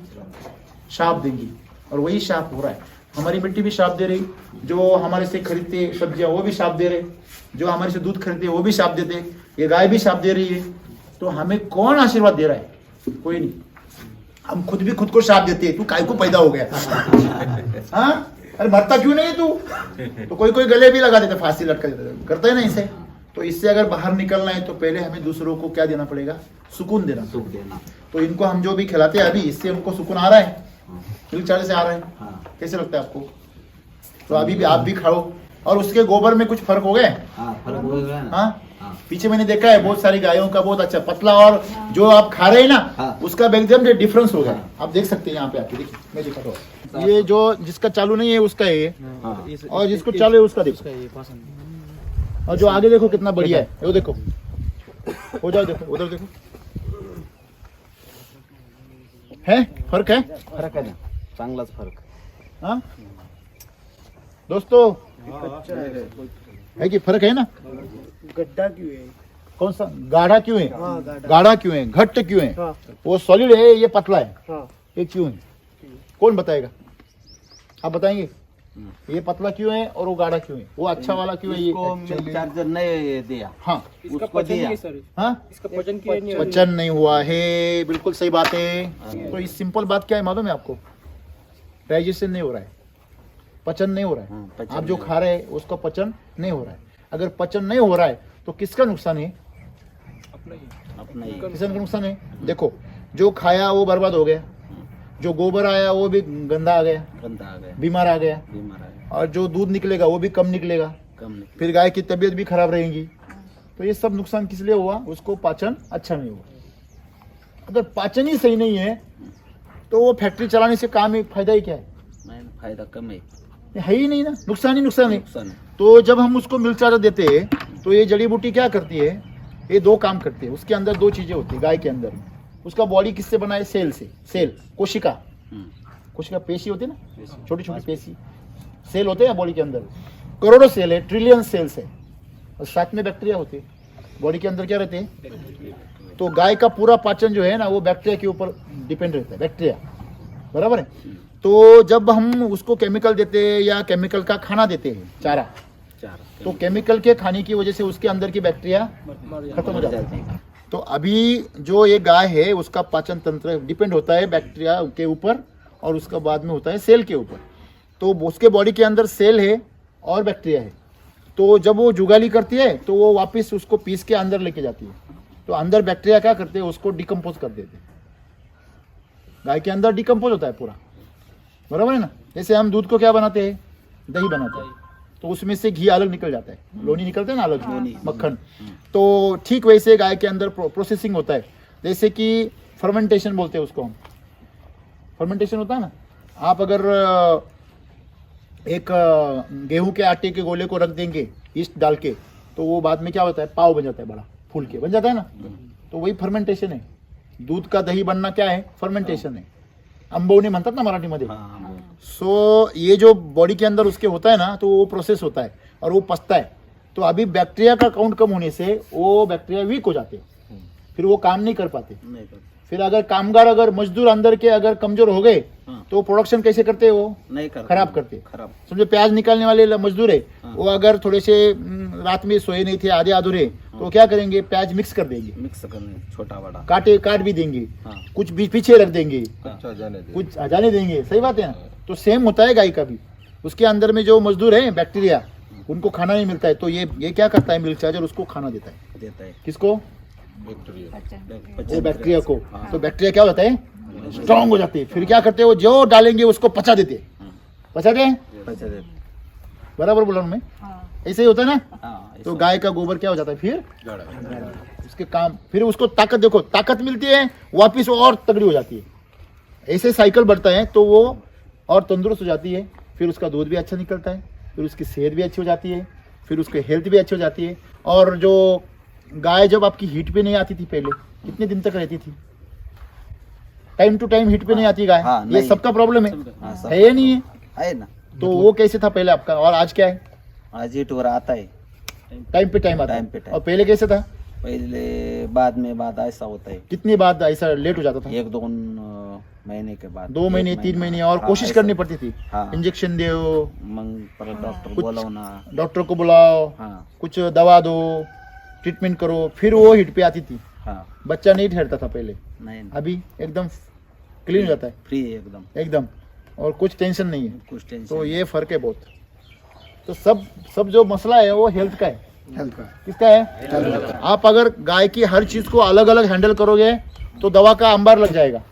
शाप देंगी। और वही शाप हो रहा है। हमारी मिट्टी भी शाप दे रही, जो हमारे से खरीदते सब्जियां वो भी शाप दे रहे, जो हमारे से दूध खरीदते वो भी शाप देते, ये गाय भी शाप दे रही है। तो हमें कौन आशीर्वाद दे रहा है? कोई नहीं। हम खुद भी खुद को शाप देते हैं, तू काय को पैदा हो गया? हाँ? अरे मरता क्यों नहीं तू? तो कोई कोई गले भी लगा देते, फांसी लटका देते, करता है ना इसे। तो इससे अगर बाहर निकलना है तो पहले हमें दूसरों को क्या देना पड़ेगा? सुकून देना। सुख देना. तो इनको हम जो भी खिलाते हैं अभी, इससे उनको सुकून आ रहा है, मिल्क चार्जर से आ रहा है। हाँ. कैसे लगता है आपको? तो अभी भी आप भी खाओ। और उसके गोबर में कुछ फर्क हो गया? हाँ, फर्क हो गया ना. हाँ? हाँ. पीछे मैंने देखा है बहुत सारी गायों का बहुत अच्छा पतला, और जो आप खा रहे हैं ना हाँ. उसका एकदम डिफरेंस हो गया। आप देख सकते हैं यहाँ पे आके, देखिए मैं दिखाता हूँ। ये जो जिसका चालू नहीं है उसका है ये, और जिसको चालू है उसका देखो, और जो आगे देखो कितना बढ़िया है, वो देखो, हो जाओ देखो, उधर देखो, है फर्क है। फरक आहे ना, चांगलाच फरक. हाँ दोस्तों, है कि फर्क है ना। गड्ढा क्यों है? कौन सा गाढ़ा क्यों है? हाँ, गाढ़ा क्यों है, घट्ट क्यों है? हाँ। वो सॉलिड है, ये पतला है, हाँ। ये क्यों है? कौन बताएगा? आप बताएंगे ये पतला क्यों है और वो गाढ़ा क्यों है, वो अच्छा वाला क्यों है? इसको ये मिल्क चार्जर नहीं दिया, हाँ इसका उसको पचन दिया. नहीं सर, हाँ इसका पचन क्यों नहीं हो रहा? पचन नहीं हुआ है, बिल्कुल सही बात है। तो इस सिंपल बात क्या है मालूम है आपको? डाइजेशन नहीं हो रहा है, पचन नहीं हो रहा है। पचन आप जो नहीं खा रहे हैं उसका पचन नहीं हो रहा है। अगर पचन नहीं हो रहा है तो किसका नुकसान है? अपना ही. किसका नुकसान है? देखो, जो खाया वो बर्बाद हो गया, जो गोबर आया वो भी गंदा आ गया, गंदा आ गया, बीमार आ गया, बीमार है, और जो दूध निकलेगा वो भी कम निकलेगा, कम नहीं. फिर गाय की तबीयत भी खराब रहेगी। तो ये सब नुकसान किस लिए हुआ? उसको पाचन अच्छा नहीं हुआ। अगर पाचन ही सही नहीं है तो वो फैक्ट्री चलाने से काम ही फायदा ही क्या है? नहीं, फायदा कम है, ये है ही नहीं ना, नुकसान ही नुकसान है। नुकसान है. तो जब हम उसको मिल्क चार्जर देते हैं तो ये जड़ी बूटी क्या करती है? ये दो काम करती है। उसके अंदर दो चीजें होती है गाय के अंदर। उसका बॉडी किससे बना है? सेल से। सेल, कोशिका, कोशिका पेशी होती है ना, छोटी छोटी पेशी, सेल होते हैं बॉडी के अंदर। करोड़ों सेल है, ट्रिलियन सेल्स है, और साथ में बैक्टीरिया होते हैं। बॉडी के अंदर क्या रहते हैं? तो गाय का पूरा पाचन जो है ना वो बैक्टीरिया के ऊपर डिपेंड रहता है, बैक्टीरिया, बराबर है। तो जब हम उसको केमिकल देते हैं या केमिकल का खाना देते हैं, चारा, तो केमिकल के खाने की वजह से उसके अंदर की बैक्टीरिया खत्म हो जाती है। तो अभी जो ये गाय है उसका पाचन तंत्र डिपेंड होता है बैक्टीरिया के ऊपर, और उसका बाद में होता है सेल के ऊपर। तो उसके बॉडी के अंदर सेल है और बैक्टीरिया है। तो जब वो जुगाली करती है तो वो वापस उसको पीस के अंदर लेके जाती है। तो अंदर बैक्टीरिया क्या करते हैं? उसको डिकम्पोज कर देते हैं। गाय के अंदर डिकम्पोज होता है पूरा, बराबर है ना। जैसे हम दूध को क्या बनाते हैं? दही बनाते हैं, तो उसमें से घी अलग निकल जाता है, लोनी निकलता है ना अलग, मक्खन। तो ठीक वैसे गाय के अंदर प्रोसेसिंग होता है। जैसे कि फर्मेंटेशन बोलते हैं उसको हम, फर्मेंटेशन होता है ना। आप अगर एक गेहूं के आटे के गोले को रख देंगे ईस्ट डाल के, तो वो बाद में क्या होता है? पाव बन जाता है, बड़ा फूल के बन जाता है ना। तो वही फर्मेंटेशन है। दूध का दही बनना क्या है? फर्मेंटेशन है। अंबवणी म्हणतात ना मराठीमध्ये। सो ये जो बॉडी के अंदर उसके होता है ना, तो वो प्रोसेस होता है और वो पचता है। तो अभी बैक्टीरिया का काउंट कम होने से वो बैक्टीरिया वीक हो जाते हैं, फिर वो काम नहीं कर पाते। फिर अगर कामगार, अगर मजदूर अंदर के अगर कमजोर हो गए तो प्रोडक्शन कैसे करते हैं? वो नहीं कर, खराब करते। खराब. समझो प्याज निकालने वाले मजदूर है, वो अगर थोड़े से रात में सोए नहीं थे, आधे अधूरे, तो क्या करेंगे? प्याज मिक्स कर देंगे, मिक्स करने, छोटा बड़ा काट भी देंगे, हाँ. कुछ भी पीछे रख देंगे, अच्छा जाने दे. कुछ जाने देंगे। सही बात है ना। तो सेम होता है गाय का भी। उसके अंदर में जो मजदूर है बैक्टीरिया, उनको खाना नहीं मिलता है, तो ये क्या करता है? मिल्क चार्जर उसको खाना देता है। देता है. किसको? पचन वो बैक्टीरिया को। तो बैक्टीरिया क्या हो जाता है? स्ट्रांग हो जाते हैं। फिर क्या करते हैं? वो जो डालेंगे उसको पचा देते हैं। पचाते हैं, पचा देते. बराबर बोला मैं? ऐसे ही होता है ना। हाँ, तो गाय का गोबर क्या हो जाता है? फिर उसके काम, फिर उसको ताकत, देखो ताकत मिलती है, वापिस वो और तगड़ी हो जाती है। ऐसे साइकिल बढ़ता है तो वो और तंदुरुस्त हो जाती है। फिर उसका दूध भी अच्छा निकलता है, फिर उसकी सेहत भी अच्छी हो जाती है, फिर उसकी हेल्थ भी अच्छी हो जाती है। और जो गाय जब आपकी हीट पे नहीं आती थी पहले, कितने दिन तक रहती थी? टाइम टू टाइम हीट पे नहीं आती गाय। हाँ, ये नहीं। सबका प्रॉब्लम है, हाँ, सब है या नहीं है? है ना. तो वो कैसे था पहले आपका, और आज क्या है? आज हीट वर आता है. टाइम पे टाइम आता टाइम है। पे टाइम. और पहले कैसे था? पहले बाद ऐसा होता है. कितनी बार ऐसा लेट हो जाता था? 1-2 महीने के बाद, 2 महीने 3 महीने, और हाँ, कोशिश ऐसा. करनी पड़ती थी। हाँ. इंजेक्शन दो, मग परत डॉक्टर कुछ- बोलवना. डॉक्टर को बुलाओ, हाँ, कुछ दवा दो, ट्रीटमेंट करो, फिर वो हिट पे आती थी। हाँ. बच्चा नहीं ठहरता था पहले, नहीं, अभी एकदम क्लीन हो जाता है, फ्री है एकदम, एकदम, और कुछ टेंशन नहीं है। कुछ टेंशन. तो ये फर्क है बहुत। तो सब जो मसला है वो हेल्थ का है। हेल्थ का किसका है? आप अगर गाय की हर चीज को अलग अलग हैंडल करोगे तो दवा का अंबार लग जाएगा।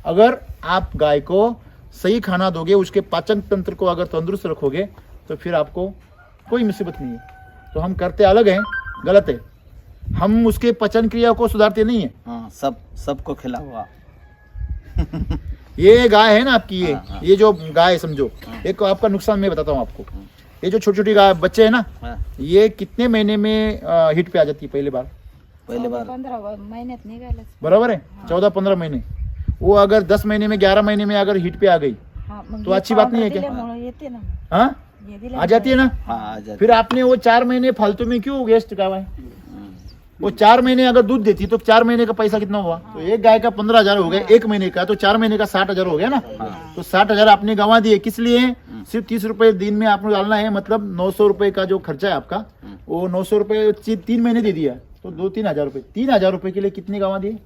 अगर आप गाय को सही खाना दोगे, उसके पाचन तंत्र को अगर तंदुरुस्त रखोगे, तो फिर आपको कोई मुसीबत नहीं है। तो हम करते अलग हैं, गलत है। हम उसके पचन क्रिया को सुधारते नहीं है, हाँ, सब सबको खिला हुआ। ये गाय है ना आपकी, हाँ। ये जो गाय है समझो, एक आपका नुकसान मैं बताता हूँ आपको। ये जो छोटी छोटी गाय बच्चे है ना, हाँ, ये कितने महीने में हिट पे आ जाती है पहली बार? पहले बार 15 महिन्यात निघालच. बराबर है, 14-15 महीने। वो अगर 10 महीने में 11 महीने में अगर हिट पे आ गई हा, मग तो हे अच्छी बात नहीं है powder क्या? दिल्यामुळं येते ना. हाँ हे आ दिल्यामुळं- जाती है ना। हाँ आ जाते। फिर आपने वो 4 महीने फालतू में क्यों वेस्ट करवाए? वो 4 महीने अगर दूध देती तो 4 महीने का पैसा कितना हुआ? तो एक गाय का 15,000 हो गया, एक महीने का तो 4 महीने का 60,000 हो गया ना। तो 60,000 आपने गंवा दिए, किस लिए? सिर्फ 30 रुपए दिन में आपको डालना है, मतलब 900 रुपए का जो खर्चा है आपका, वो 900 रुपए 3 महीने दे दिया, तो 2-3 हजार रुपए। 3,000 रुपए के लिए कितने गंवा दिए?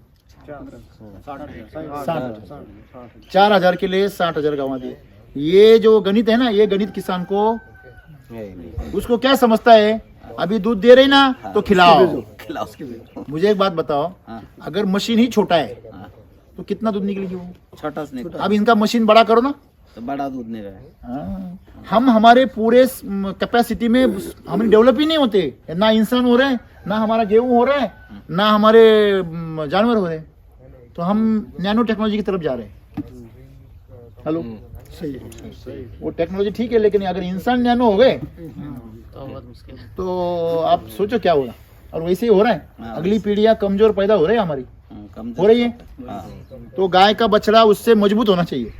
60,000। 4,000 के लिए 60,000 गंवा दिए। ये जो गणित है ना, ये गणित किसान को, उसको क्या समझता है? अभी दूध दे रही ना तो खिलाओ। खिलाओ उसके भी। मुझे एक बात बताओ, हाँ। अगर मशीन ही छोटा है हाँ, तो कितना दूध निकलेगी वो? छोटा से नहीं अब इनका मशीन बड़ा करो ना। तो बड़ा दूध नहीं रहा। हाँ। हम हमारे पूरे कैपेसिटी में हम डेवलप ही नहीं होते, ना इंसान हो रहे हैं, ना हमारा गेहूं हो रहा है, ना हमारे जानवर हो रहे हैं, तो हम नैनो टेक्नोलॉजी की तरफ जा रहे हैं। हेलो, सही है, वो टेक्नोलॉजी ठीक है, लेकिन अगर इंसान नैनो हो गए तो आप सोचो क्या होगा। और वैसे ही हो रहा है, अगली पीढ़ियां कमजोर पैदा हो रही है हमारी, कम हो रही है। हाँ, तो गाय का बछड़ा उससे मजबूत होना चाहिए,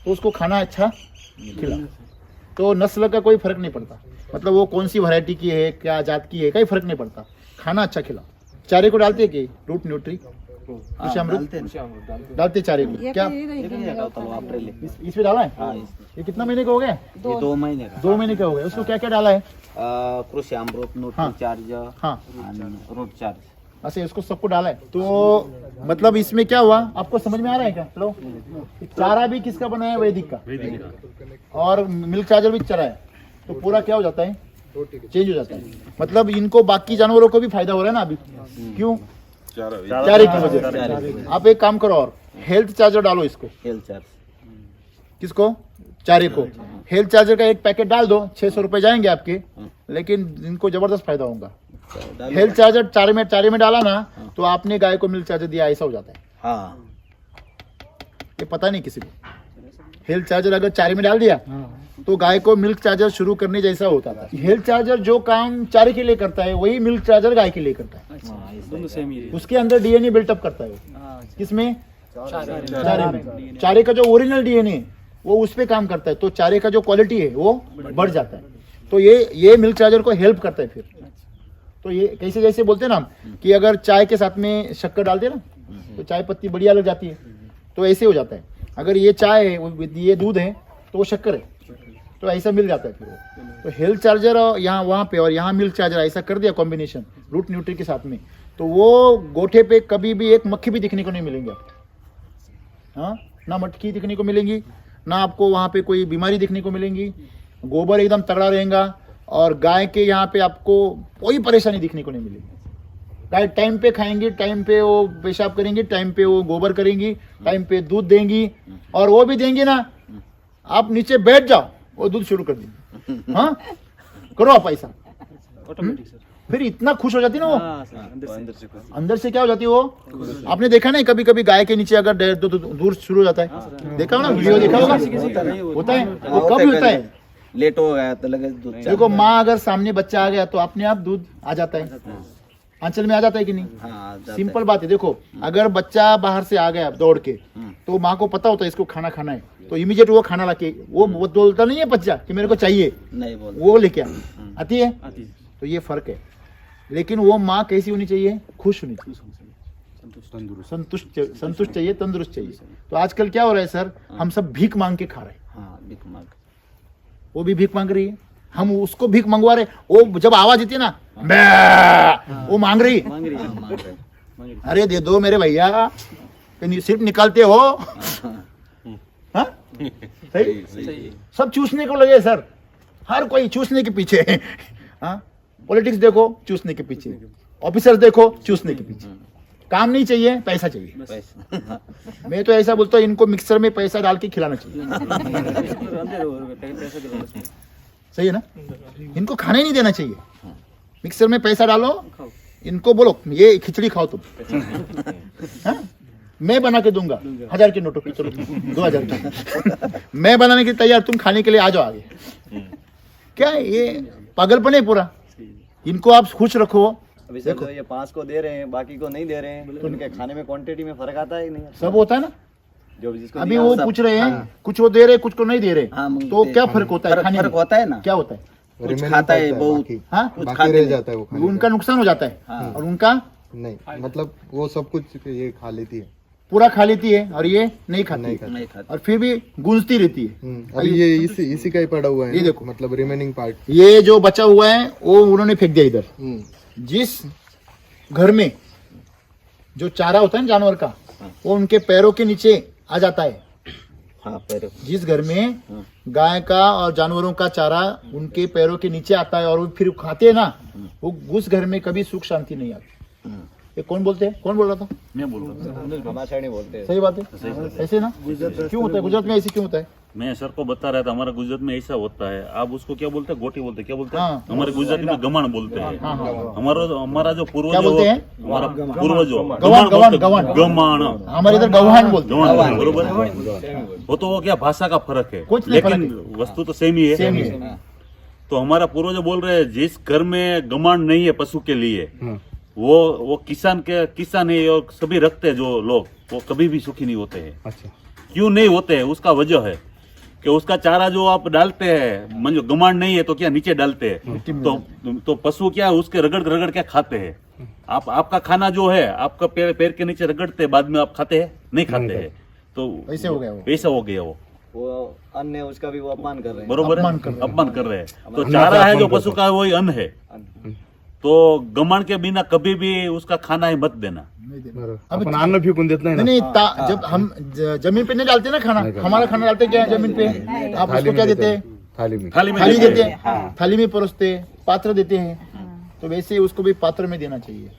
तो उसको खाना अच्छा खिला। तो नस्ल का कोई फर्क नहीं पड़ता, मतलब वो कौन सी वैरायटी की है, क्या जात की है, कोई फर्क नहीं पड़ता, खाना अच्छा खिला। चारे को डालते कि रूट न्यूट्री कृषि अमृत डालते हैं। डालते चारे को क्या डालता हूँ अप्रैल में। इसमें डाला है? हाँ, ये कितना महीने का हो गया? ये 2 महीने का। 2 महीने का हो गया। उसको क्या क्या डाला है? कृषि अमृत, हाँ। न्यूट्री चार्ज, हाँ, रूट चार्ज। अच्छा, इसको सबको डाला है। तो मतलब इसमें क्या हुआ, आपको समझ में आ रहा है क्या? चलो, चारा भी किसका बना है? वैदिक का। और मिल्क चार्जर भी चरा है, तो पूरा क्या हो जाता है? चेंज हो जाता है। मतलब इनको बाकी जानवरों को भी फायदा हो रहा है ना अभी। क्यों? चारे की वजह से। आप एक काम करो, और हेल्थ चार्जर डालो इसको। हेल्थ चार्ज किसको? चारे को। हेल्थ चार्जर का एक पैकेट डाल दो, 600 रुपए जाएंगे आपके, लेकिन इनको जबरदस्त फायदा होगा। हेल्थ चार्जर चारे में डाला ना, तो आपने गाय को मिल्क चार्जर दिया, ऐसा हो जाता है। हाँ, ये पता नहीं किसी को। हेल्थ चार्जर अगर चारे में डाल दिया तो गाय को मिल्क चार्जर शुरू करने जैसा होता था। हेल्थ चार्जर जो काम चारे के लिए करता है, वही मिल्क चार्जर गाय के लिए करता है। दोनों सेम ही है. उसके अंदर डीएनए बिल्टअप करता है वो। हाँ, किसमें? चारे चारे में। चारे का जो ओरिजिनल डीएनए वो उस पे काम करता है, तो चारे का जो क्वालिटी है वो बढ़ जाता है। तो ये मिल्क चार्जर को हेल्प करता है। फिर तो ये कैसे, जैसे बोलते हैं ना हम, कि अगर चाय के साथ में शक्कर डालते हैं ना, तो चाय पत्ती बढ़िया लग जाती है, तो ऐसे हो जाता है। अगर ये चाय है, ये दूध है, तो वो शक्कर है, तो ऐसा मिल जाता है फिर वो। तो हेल्थ चार्जर यहाँ वहाँ पे और यहाँ मिल्क चार्जर ऐसा कर दिया कॉम्बिनेशन रूट न्यूट्री के साथ में, तो वो गोठे पे कभी भी एक मक्खी भी दिखने को नहीं मिलेंगे आपको। हाँ, ना मटकी दिखने को मिलेंगी, ना आपको वहाँ पे कोई बीमारी दिखने को मिलेंगी। गोबर एकदम तगड़ा रहेगा, और गाय के यहाँ पे आपको कोई परेशानी दिखने को नहीं मिलेगी। गाय टाइम पे खाएंगी, टाइम पे वो पेशाब करेंगी, टाइम पे वो गोबर करेंगी, टाइम पे दूध देंगी, और वो भी देंगी ना, आप नीचे बैठ जाओ, वो दूध शुरू कर देंगे। हाँ, करो आप ऐसा, ऑटोमेटिक सर. फिर इतना खुश हो जाती ना वो, हाँ सर, अंदर से अंदर से क्या हो जाती है वो। आपने देखा नहीं कभी कभी गाय के नीचे अगर दूध शुरू हो जाता है, देखा हो ना, वीडियो देखा होगा, होता है। वो कब होता है? लेट हो गया तो लगे दूध चार। देखो, माँ अगर सामने बच्चा आ गया तो अपने आप दूध आ जाता है, आंचल में आ जाता है कि नहीं? हाँ, जाता सिंपल बात है। देखो, अगर बच्चा बाहर से आ गया दौड़ के, तो माँ को पता होता है इसको खाना खाना है, तो इमीडिएट वो खाना लाके, वो बोलता नहीं है बच्चा कि मेरे को चाहिए, नहीं बोल वो लेके आती है। आती है. तो ये फर्क है। लेकिन वो माँ कैसी होनी चाहिए? खुश होनी चाहिए, संतुष्ट चाहिए, तंदुरुस्त चाहिए। तो आजकल क्या हो रहा है सर, हम सब भीख मांग के खा रहे हैं। हाँ, भीख मांग। वो भी भीख मांग रही है, हम उसको भीख मंगवा रहे। वो जब आवाज देती है ना, बे, वो मांग रही है। मांग रही है. मांग रहे। अरे दे दो मेरे भैया, कहीं सिर्फ निकालते हो। हाँ, सही। सही. सब चूसने को लगे सर, हर कोई चूसने के पीछे है। हाँ, पॉलिटिक्स देखो, चूसने के पीछे, ऑफिसर्स देखो, चूसने के पीछे। काम नहीं चाहिए, पैसा चाहिए। पैसा। मैं तो ऐसा बोलता हूँ, इनको मिक्सर में पैसा डाल के खिलाना चाहिए। अंदर हो पैसा दिला उसमें. सही है ना? इनको खाने नहीं देना चाहिए, मिक्सर में पैसा डालो, खाओ. इनको बोलो ये खिचड़ी खाओ तुम। हाँ? मैं बना के दूंगा 1000 की नोटों की, चलो 2000 की मैं बनाने के लिए तैयार, तुम खाने के लिए आ जाओ आगे। क्या है ये पागलपन है पूरा। इनको आप खुश रखो। अभी सर जो ये 5 को दे रहे हैं बाकी को नहीं दे रहे हैं तो उनके खाने में क्वांटिटी में फर्क आता है कि नहीं? सब होता है ना। जो जिसको अभी दिया वो सब- पूछ रहे हैं कुछ वो दे रहे कुछ को नहीं दे रहे, हाँ, तो क्या फर्क होता है खाने फर्क में? होता है ना, क्या होता है? कुछ Remaining खाता है बचता बहुत, बाकी हाँ? बाकी रह जाता है वो खाने उनका नुकसान हो जाता है हाँ। और उनका नहीं, मतलब वो सब कुछ ये खा लेती है, पूरा खा लेती है और ये नहीं खाती नहीं है। खाती। नहीं खाता। और फिर भी गूंजती रहती है। अभी ये इसी का ही पड़ा हुआ है ये ना, देखो। मतलब रिमेनिंग पार्ट। ये जो बचा हुआ है वो उन्होंने फेंक दिया इधर। जिस घर में जो चारा होता है ना जानवर का, वो उनके पैरों के नीचे आ जाता है। हाँ, पैर जिस घर में गाय का और जानवरों का चारा उनके पैरों के नीचे आता है और वो फिर खाते हैं ना, वो उस घर में कभी सुख शांति नहीं आती। ये कौन बोलते हैं? कौन बोल रहा था? मैं बोल रहा था। हमारे साइड नहीं बोलते हैं। सही बात है। ऐसे ना क्यों होता है गुजरात में? ऐसे क्यों होता है? मैं सर को बता रहा था हमारा गुजरात में ऐसा होता है। आप उसको क्या बोलते हैं? गोटी बोलते हैं, क्या बोलते हैं? हाँ। हमारे गुजराती में गमन बोलते हैं। हाँ, हाँ। हमारा जो पूर्वज क्या बोलते हैं? हमारा पूर्वज गवान, गवान, गवान। गमान हमारे इधर गवान बोलते हैं। गवान, बरोबर। वो तो वो क्या भाषा का फर्क है, कुछ नहीं लेकिन वस्तु तो सेम ही सेम ही है। है। तो हमारा पूर्वज बोल रहे हैं जिस घर में गमान नहीं है पशु के लिए, वो किसान है और सभी रखते हैं जो लोग, वो कभी भी सुखी नहीं होते हैं। अच्छा, क्यों नहीं होते हैं? उसका वजह है कि उसका चारा जो आप डालते हैं, मन जो गमान नहीं है तो क्या नीचे डालते हैं, तो पशु क्या है उसके रगड़ क्या खाते हैं। आपका खाना जो है आपका पैर के नीचे रगड़ते हैं, बाद में आप खाते हैं? नहीं खाते हैं। तो ऐसे हो गया वो। ऐसा हो गया वो अन्न है उसका भी वो अपमान कर रहे हैं। बरोबर है, अपमान कर रहे हैं। अपमान कर रहे हैं। तो चारा है जो पशु का वही अन्न है। तो गमान के बिना कभी भी उसका खाना ही मत देना। अपन अन्न फेकून देत नाही ना। नहीं, जब हम जमीन पे नहीं डालते ना खाना, हमारा खाना डालते क्या है जमीन पे? आप उसको क्या देते हैं? थाली में थाली में थाली देते देते हैं। हैं, थाली में परोसते हैं, पात्र देते हैं। तो वैसे ही उसको भी पात्र में देना चाहिए।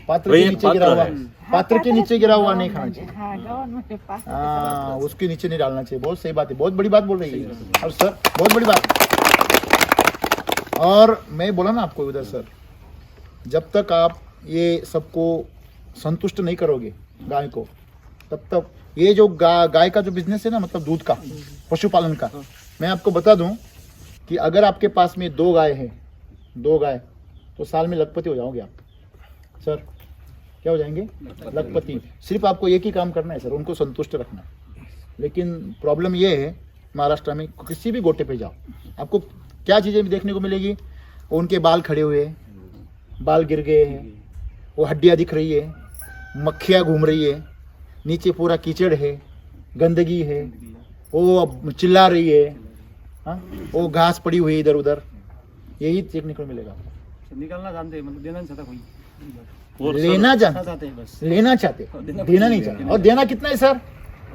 पात्र वही के एक नीचे पात्र गिरा हुआ, है। पात्र के नीचे गिरा हुआ नहीं खाना चाहिए। हाँ गवर्नमेंट के पास हाँ, उसके नीचे नहीं डालना चाहिए। बहुत सही बात है, बहुत बड़ी बात बोल रही है। और सर बहुत बड़ी बात। और मैं बोला ना आपको उधर सर, जब तक आप ये सबको संतुष्ट नहीं करोगे गाय को, तब तक ये जो गाय का जो बिजनेस है ना, मतलब दूध का, पशुपालन का, मैं आपको बता दूं कि अगर आपके पास में 2 गाय है, 2 गाय, तो साल में लखपति हो जाओगे आप सर। क्या हो जाएंगे? लखपति। सिर्फ आपको एक ही काम करना है सर, उनको संतुष्ट रखना है। लेकिन प्रॉब्लम ये है महाराष्ट्र में, किसी भी गोटे पे जाओ आपको क्या चीज़ें देखने को मिलेगी? उनके बाल खड़े हुए हैं, बाल गिर गए हैं, वो हड्डियाँ दिख रही है, मक्खियाँ घूम रही है, नीचे पूरा कीचड़ है, गंदगी है, वो चिल्ला रही है, हाँ, वो घास पड़ी हुई है इधर उधर। यही देखने को मिलेगा। निकालना जानते हैं, मतलब देना नहीं चाहता कोई। और सर, लेना जानते, चाहते हैं बस। लेना चाहते, देना नहीं चाहते। और देना कितना है सर?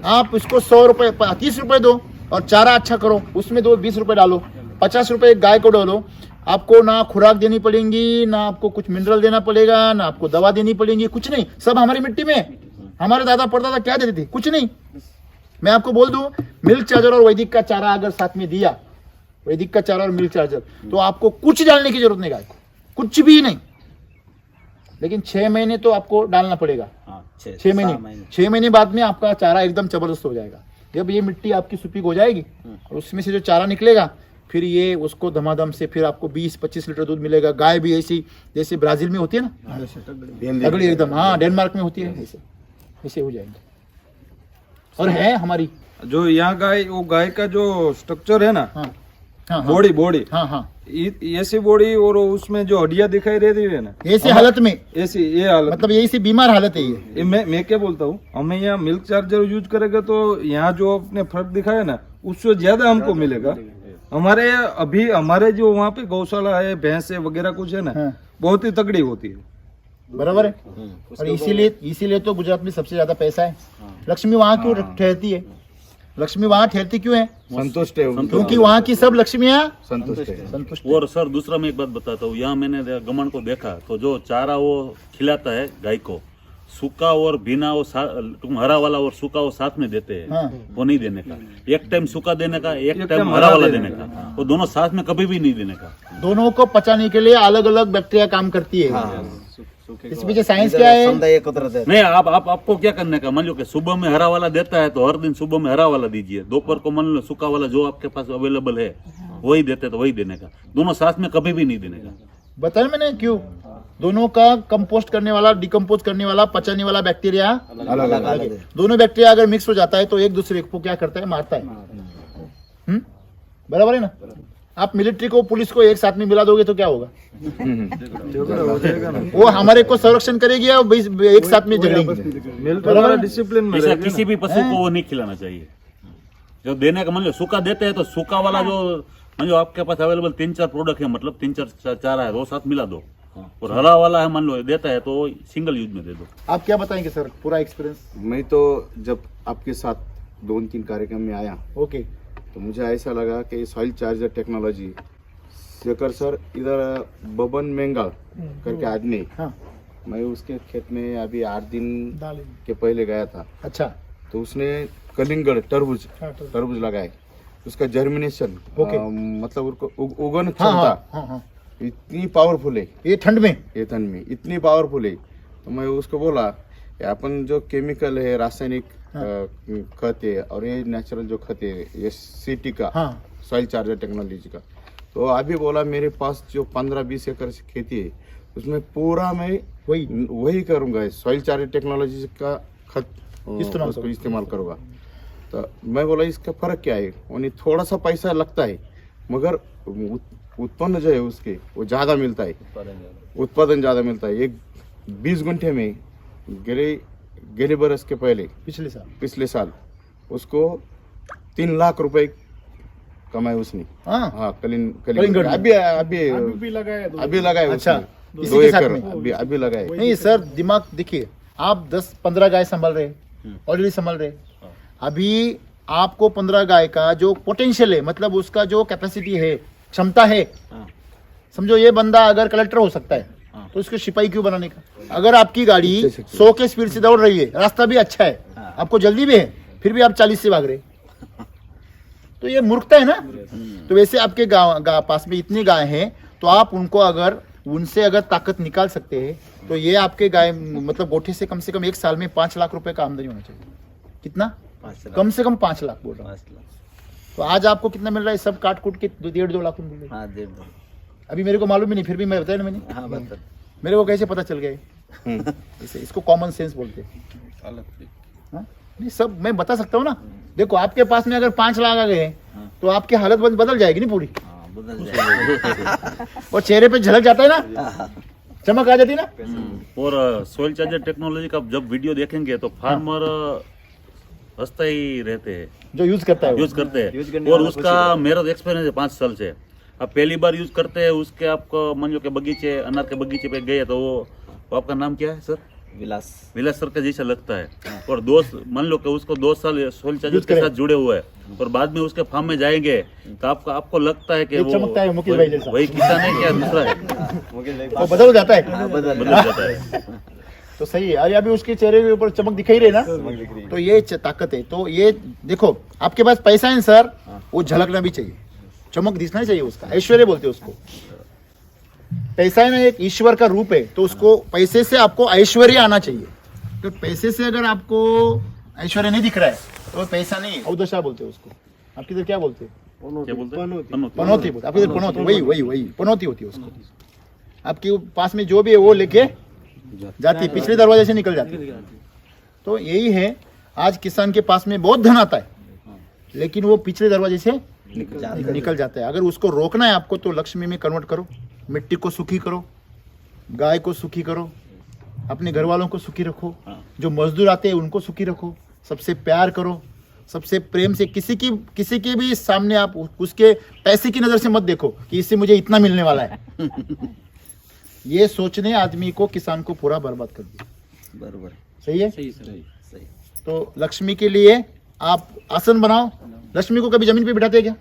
आप इसको 100 रुपये 30 रुपये दो और चारा अच्छा करो, उसमें दो 20 रुपये डालो, 50 रुपये एक गाय को डालो। आपको ना खुराक देनी पड़ेगी, ना आपको कुछ मिनरल देना पड़ेगा, ना आपको दवा देनी पड़ेगी, कुछ नहीं। सब हमारी मिट्टी में। हमारे दादा परदादा क्या देते थे? कुछ नहीं। मैं आपको बोल दूं, मिल्क चार्जर और वैदिक का चारा अगर साथ में दिया, वैदिक का चारा और मिल्क चार्जर, तो आपको कुछ डालने की जरूरत नहीं गाय को, कुछ भी नहीं। लेकिन 6 महीने तो आपको डालना पड़ेगा। हाँ, 6 महीने 6 महीने बाद में आपका चारा एकदम जबरदस्त हो जाएगा। जब ये मिट्टी आपकी सुपीक हो जाएगी और उसमें से जो चारा निकलेगा, फिर ये उसको धमाधम से फिर आपको 20-25 लीटर दूध मिलेगा। गाय भी ऐसी जैसे ब्राजील में होती है ना, तगड़ी एकदम, हाँ, डेनमार्क में होती है, ऐसे ऐसे हो जाएंगे। और है हमारी जो यहाँ गाय, वो गाय का जो स्ट्रक्चर है ना, हाँ हाँ बॉडी हाँ हाँ, ऐसी बॉडी, और उसमें जो हड्डियां दिखाई दे रही है ना, ऐसी हालत में, ऐसी ये हालत, मतलब यही सी बीमार हालत है ये। ये मैं क्या बोलता हूँ, हमें यहाँ मिल्क चार्जर यूज करेंगे तो यहाँ जो आपने फर्क दिखाया ना, उससे ज्यादा हमको मिलेगा। हमारे अभी हमारे जो वहाँ पे गौशाला है, भैंस है वगैरह कुछ है ना, हाँ। बहुत ही तगड़ी होती है। बराबर है। और इसीलिए तो गुजरात में सबसे ज्यादा पैसा है। लक्ष्मी वहाँ क्यों ठहरती है? लक्ष्मी वहाँ ठहरती क्यों है? संतुष्ट है उनके, क्योंकि वहाँ की सब लक्ष्मियाँ संतुष्ट है। संतुष्ट। और सर दूसरा मैं एक बात बताता हूँ, यहाँ मैंने गमन को देखा तो जो चारा वो खिलाता है गाय को, सूखा और भीना, वो तुम हरा वाला और सूखा वो साथ में देते हैं। हाँ। वो नहीं देने का, एक टाइम सूखा देने का, एक टाइम हरा वाला देने का, वो दोनों साथ में कभी भी नहीं देने का। दोनों को पचाने के लिए अलग अलग बैक्टीरिया काम करती है। इस पीछे साइंस क्या है? समझा ये कुदरत है। नहीं आप आपको क्या करने का, मान लो कि सुबह में हरा वाला देता है तो हर दिन सुबह में हरा वाला दीजिए, दोपहर को मान लो सूखा वाला जो आपके पास अवेलेबल है वही देते तो वही देने का, दोनों साथ में कभी भी नहीं देने का। बताया मैंने क्यों? दोनों का कंपोस्ट करने वाला, डिकम्पोज करने वाला, पचाने वाला बैक्टीरिया अलग अलग है। दोनों बैक्टीरिया अगर मिक्स हो जाता है तो एक दूसरे को क्या करता है? मारता है। बराबर है ना? आप मिलिट्री को पुलिस को एक साथ में मिला दोगे तो क्या होगा? वो हमारे को संरक्षण करेगी और एक साथ में झगड़ेंगे। मिलिट्री वाला डिसिप्लिन में ऐसा रहेगा किसी भी पशु को वो नहीं खिलाना चाहिए। जो देने का मान लो सूखा देते हैं तो सूखा वाला जो मान लो आपके पास अवेलेबल 3-4 प्रोडक्ट है, मतलब 3-4 चारा है, वो साथ मिला दो। और हरा वाला है मान लो देता है तो सिंगल यूज में दे दो। आप क्या बताएंगे सर, पूरा एक्सपीरियंस? मैं तो जब आपके साथ 2-3 कार्यक्रम में आया ओके, तो मुझे ऐसा लगा कि soil charger technology Shekhar sir इधर बबन मेंगाल करके आदमी, हाँ, मैं उसके खेत में अभी 8 दिन के पहले गया था। अच्छा, तो उसने कलिंगड़ तरबूज लगाए, उसका जर्मिनेशन मतलब उसको उगन हाँ, क्षमता हाँ, हाँ, इतनी पावरफुल है ये ठंड में। ये ठंड में इतनी पावरफुल है। तो मैं उसको बोला कि अपन जो केमिकल है, रासायनिक खत है और ये नेचुरल जो खत है ये सिटी का, हाँ, सॉइल चार्जर टेक्नोलॉजी का। तो अभी बोला मेरे पास जो 15-20 एकड़ से खेती है उसमें पूरा मैं वही करूंगा, सॉइल चार्जर टेक्नोलॉजी का खत उसको इस्तेमाल करूंगा। तो मैं बोला इसका फर्क क्या है? उन्हें थोड़ा सा पैसा लगता है मगर उत्पन्न जो है उसके वो ज्यादा मिलता है, उत्पादन ज्यादा मिलता है। एक 20 गुंठे में गले बरस के पहले पिछले साल उसको 3 लाख रुपए कमाए उसने। हाँ, कलिंगड़ अभी लगाए। अच्छा, उसने इसी 2 के साथ एकड़ में? अभी लगाए। नहीं सर, दिमाग देखिए, आप 10-15 गाय संभाल रहे, ऑलरेडी संभाल रहे। अभी आपको 15 गाय का जो पोटेंशियल है, मतलब उसका जो कैपेसिटी है, क्षमता है, समझो ये बंदा अगर कलेक्टर हो सकता है तो उसको सिपाही क्यों बनाने का? अगर आपकी गाड़ी 100 के स्पीड से दौड़ रही है, रास्ता भी अच्छा है, आपको जल्दी भी है, फिर भी आप 40 से भाग रहे, तो ये मूर्खता है ना? तो वैसे आपके गाँव पास में इतनी गाय हैं तो आप उनको उनसे अगर ताकत निकाल सकते हैं तो ये आपके गाय मतलब गोठे से कम एक साल में 5 लाख रुपए का आमदनी होना चाहिए। कितना? कम से कम 5 लाख बोल रहा हूँ। तो आज आपको कितना मिल रहा है? सब काट कूट के 1.5-2 लाख मिल रहा है। 1.5-2 अभी मेरे को मालूम ही नहीं, फिर भी मैं बताया ना मैंने। हाँ बता। मेरे को कैसे पता चल गया? इसको कॉमन सेंस बोलते हैं। हाँ? नहीं, सब मैं बता सकता हूँ ना। देखो आपके पास में अगर 5 लाख आ गए तो आपकी हालत बदल जाएगी नहीं पूरी, बदल जाएगा। और चेहरे पे झलक जाता है ना, चमक आ जाती है ना। और सॉइल चार्जर टेक्नोलॉजी का जब वीडियो देखेंगे तो फार्मर हंसते ही रहते हैं जो यूज करता है, यूज करते हैं। और उसका मेरा एक्सपीरियंस है 5 साल से। अब पहली बार यूज करते हैं, उसके आपको मंजो के बगीचे, अनार के बगीचे पे गए तो वो आपका नाम क्या है सर? विलास सर का जैसा लगता है। और मान लो कि उसको 2 साल सॉइल चार्जर के साथ जुड़े हुए हैं और बाद में उसके फार्म में जाएंगे तो आपको लगता है कि वो मुकेश भाई जैसा वही किसान है क्या दूसरा है? वो बदल जाता है, बदल जाता है। तो सही है। अरे अभी उसके चेहरे के ऊपर चमक दिखाई रही ना, तो ये ताकत है। तो ये देखो आपके पास पैसा है सर, वो झलकना भी चाहिए, चमक दिखना चाहिए, उसका ऐश्वर्य बोलते हैं उसको। पैसा है ना एक ईश्वर का रूप है, तो उसको पैसे से आपको ऐश्वर्य आना चाहिए। तो पैसे से अगर आपको ऐश्वर्य नहीं दिख रहा है तो पैसा नहीं है, अवदशा बोलते हैं उसको। आपकी इधर क्या बोलते हैं? क्या बोलते हैं? पनौती बोलते। आपकी इधर पनौती, वही पनौती होती है उसको। आपके पास में जो भी है वो लेके जाती, पिछले दरवाजे से निकल जाती। तो यही है, आज किसान के पास में बहुत धन आता है लेकिन वो पिछले दरवाजे से निकल जाता है। अगर उसको रोकना है आपको तो लक्ष्मी में कन्वर्ट करो, मिट्टी को सुखी करो, गाय को सुखी करो, अपने घर वालों को सुखी रखो, जो मजदूर आते हैं उनको सुखी रखो, सबसे प्यार करो, सबसे प्रेम से। किसी के भी सामने आप उसके पैसे की नजर से मत देखो कि इससे मुझे इतना मिलने वाला है। ये सोचने आदमी को, किसान को पूरा बर्बाद कर दिया। बरोबर सही है? सही सर। सही। तो लक्ष्मी के लिए आप आसन बनाओ। लक्ष्मी को कभी जमीन पे बिठाते क्या?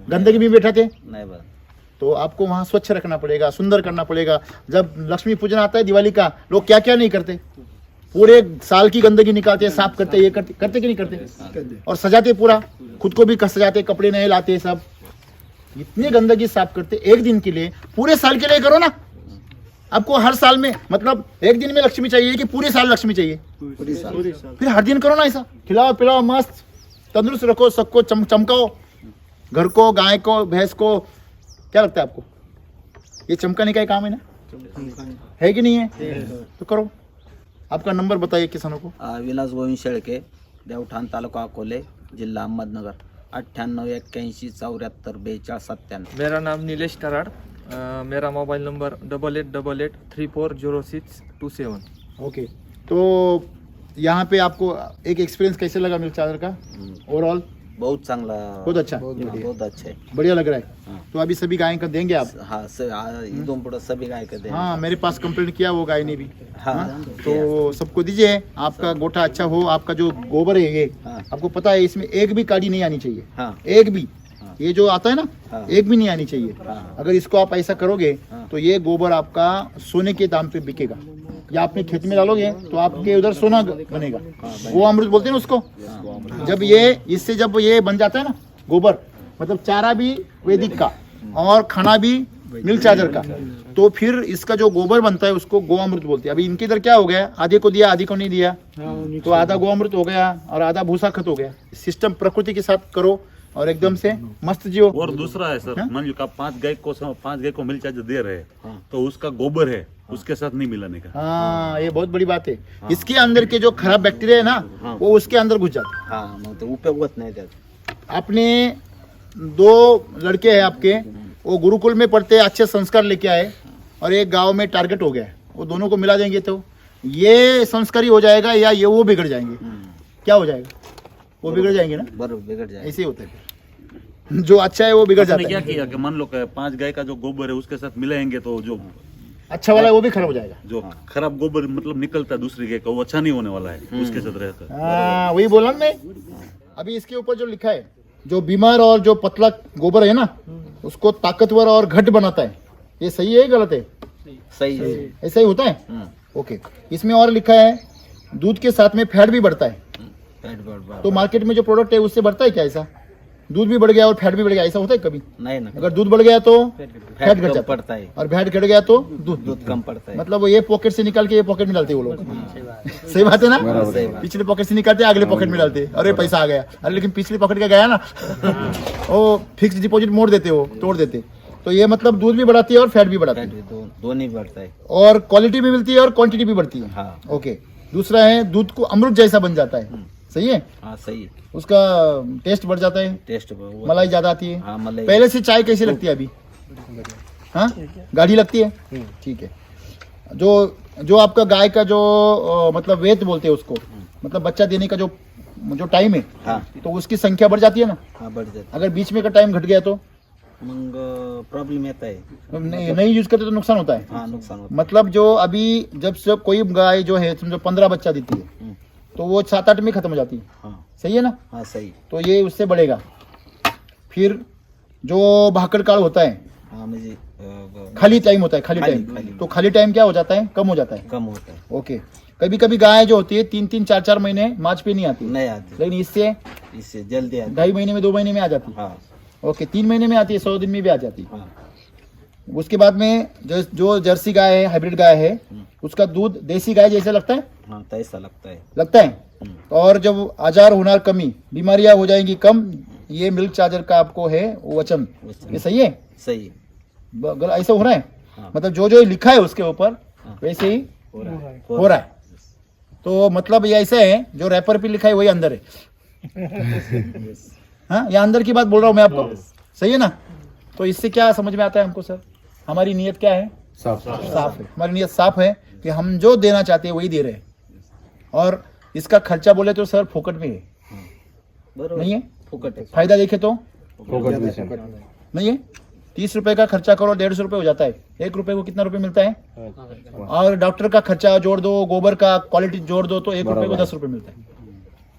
गंदगी में बिठाते? नहीं बात। तो आपको वहां स्वच्छ रखना पड़ेगा, सुंदर करना पड़ेगा। जब लक्ष्मी पूजन आता है दिवाली का, लोग क्या क्या नहीं करते, पूरे साल की गंदगी निकालते हैं, साफ करते, ये करते कि नहीं करते? और सजाते पूरा, खुद को भी सजाते, कपड़े नए लाते, सब इतनी गंदगी साफ करते। एक दिन के लिए, पूरे साल के लिए करो ना, आपको हर साल में मतलब एक दिन में लक्ष्मी चाहिए कि पूरे साल लक्ष्मी चाहिए? फिर हर दिन करो ना ऐसा, खिलाओ पिलाओ मस्त, तंदुरुस्त रखो, सबको चमकाओ, घर को, गाय को, भैंस को। क्या लगता है आपको ये चमकाने का ही काम है ना? है कि नहीं है? तो करो। आपका नंबर बताइए किसानों को। विलास गोविंद शेळके, देवठाण तालुका अकोले, जिल्हा अहमदनगर, 9881744297. मेरा नाम नीलेश कराड़, मेरा मोबाइल नंबर 8888340627. ओके, तो यहाँ पे आपको एक एक्सपीरियंस कैसे लगा मिल्क चार्जर का ओवरऑल? बहुत चांगला, बहुत अच्छा, बहुत अच्छा है. बढ़िया लग रहा है। तो अभी सभी गाय का देंगे आप? हाँ, इधर पुढे सभी गाय का देंगे. हाँ, मेरे पास कंप्लेंट किया वो गाय ने भी। हाँ, हाँ, तो सबको दीजिए, आपका गोटा अच्छा हो। आपका जो गोबर है ये, हाँ। आपको पता है इसमें एक भी काड़ी नहीं आनी चाहिए, हाँ। एक भी। ये जो आता है ना, हाँ। एक भी नहीं आनी चाहिए। हाँ। अगर इसको आप ऐसा करोगे हाँ। तो ये गोबर आपका सोने के दाम पे बिकेगा। या अपने खेत में डालोगे तो आपके उधर सोना बनेगा। वो अमृत बोलते हैं ना उसको। जब ये इससे जब ये बन जाता है ना गोबर, मतलब चारा भी वैदिक का और खाना भी मिल्क चार्जर का, तो फिर इसका जो गोबर बनता है उसको गो अमृत बोलते हैं। अभी इनके इधर क्या हो गया, आधे को दिया आधे को नहीं दिया, तो आधा गो अमृत हो गया और आधा भूसा खत हो गया। सिस्टम प्रकृति के साथ करो और एकदम से मस्त जियो। और दूसरा है सर, हाँ? मान लो आप 5 गाय को मिल्क चार्जर दे रहे हैं, तो उसका गोबर है उसके साथ नहीं मिलाने का। हाँ, ये बहुत बड़ी बात है। इसके अंदर के जो खराब बैक्टीरिया है ना, वो उसके अंदर घुस जाता है। हाँ, मग ते उपयोग होत नाही त्यात. अपने 2 लड़के हैं आपके, वो गुरुकुल में पढ़ते हैं, अच्छे संस्कार लेके आए, और एक गांव में टारगेट हो गया है। वो दोनों को मिला देंगे तो ये संस्कारी हो जाएगा या ये वो बिगड़ जाएंगे? क्या हो जाएगा? वो बिगड़ जाएंगे ना। बरोबर बिगड़ जाए. ऐसे ही होता है, जो अच्छा है वो बिगड़ आपने जाता क्या है। किया कि मान लो 5 गाय का जो गोबर है उसके साथ मिलाएंगे तो जो अच्छा वाला है वो भी खराब हो जाएगा। जो खराब गोबर मतलब निकलता है दूसरी गाय का, वो अच्छा नहीं होने वाला है, उसके साथ रहता है। हाँ, वही बोला ना मैं। अभी इसके ऊपर जो लिखा है, जो बीमार और जो पतला गोबर है ना, उसको ताकतवर और घट बनाता है। ये सही है गलत है? सही है. ऐसा ही होता है। ओके, इसमें और लिखा है दूध के साथ में फैट भी बढ़ता है। फॅट बरोबर. तो मार्केट में जो प्रोडक्ट है उससे बढ़ता है क्या ऐसा? दूध भी बढ़ गया और फैट भी बढ़ गया, ऐसा होता है कभी? नाही ना, अगर दूध बढ़ गया तो फैट घट कम जाता है, पड़ता है, और फैट घट गया तो दूध दूध कम पड़ता है. मतलब वो ये पॉकेट से निकाल के ये पॉकेट में डालते हैं वो लोग। सही बात है ना? सही बात. पिछले पॉकेट से निकालते अगले पॉकेट में डालते, अरे पैसा आ गया। अरे लेकिन पिछले पॉकेट का गया ना, वो फिक्स डिपॉजिट मोड़ देते, वो तोड़ देते। तो ये मतलब दूध भी बढ़ाती है और फैट भी बढ़ाती फॅट है, दोन्ही बढ़ता है. और क्वालिटी भी मिलती है और क्वांटिटी भी बढ़ती है। हाँ. ओके, दूसरा है दूध को अमृत जैसा बन जाता है। सही है, हाँ, सही. उसका टेस्ट बढ़ जाता है, टेस्ट मलाई ज्यादा आती है। हाँ, मलाई. पहले से चाय कैसी लगती है अभी? हाँ, गाढ़ी लगती है। ठीक है। जो आपका गाय का जो मतलब वेट बोलते हैं उसको, मतलब बच्चा देने का जो टाइम है, हाँ. तो उसकी संख्या बढ़ जाती है ना। हाँ, बढ़ जाते. अगर बीच में का टाइम घट गया तो मग प्रॉब्लेम येत आहे. नहीं यूज करते तो नुकसान होता है। हाँ, नुकसान होतं. मतलब जो अभी जब से कोई गाय जो है समझो 15 बच्चा देती है, तो वो 7-8 में खत्म हो जाती है। हाँ. सही है ना? हाँ, सही. तो ये उससे बढ़ेगा। फिर जो भाकड़ काल होता है, हाँ, म्हणजे खाली टाइम होता है, खाली टाइम, खाली. तो खाली टाइम क्या हो जाता है? कम हो जाता है। कम होता है. ओके, कभी कभी गाय जो होती है 3-3, 4-4 महीने मार्च पे नहीं आती, नहीं आती. लेकिन इससे इससे जल्दी आती. 2.5 महीने में 2 महीने में आ जाती है। हाँ. ओके, 3 महीने में आती है, 100 दिन में भी आ जाती है। हाँ. उसके बाद में जो जर्सी गाय है, हाइब्रिड गाय है, उसका दूध देसी गाय जैसा लगता है, हाँ, तैसा लगता है. लगता है। और जब आजार होना कमी, बीमारियां हो जाएंगी कम, ये मिल्क चार्जर का आपको है वचन। ये सही है? सही. ऐसा हो रहा है? हाँ. मतलब जो लिखा है उसके ऊपर वैसे ही हो रहा है. हो रहा है। तो मतलब ये ऐसा है, जो रैपर पे लिखा है वही अंदर है। हाँ, ये अंदर की बात बोल रहा हूँ मैं आपको। सही है ना? तो इससे क्या समझ में आता है हमको सर? हमारी नियत क्या है? साफ है। हमारी नियत साफ है कि हम जो देना चाहते हैं वही दे रहे हैं। और इसका खर्चा बोले तो सर फोकट में है, बरोबर. नहीं है? फुकट आहे. फायदा देखे तो नहीं है। 30 रुपए का खर्चा करो, 150 रुपए हो जाता है। 1 रुपए को कितना रुपए मिलता है? और डॉक्टर का खर्चा जोड़ दो, गोबर का क्वालिटी जोड़ दो, तो 1 रुपए को 10 रुपए मिलता है।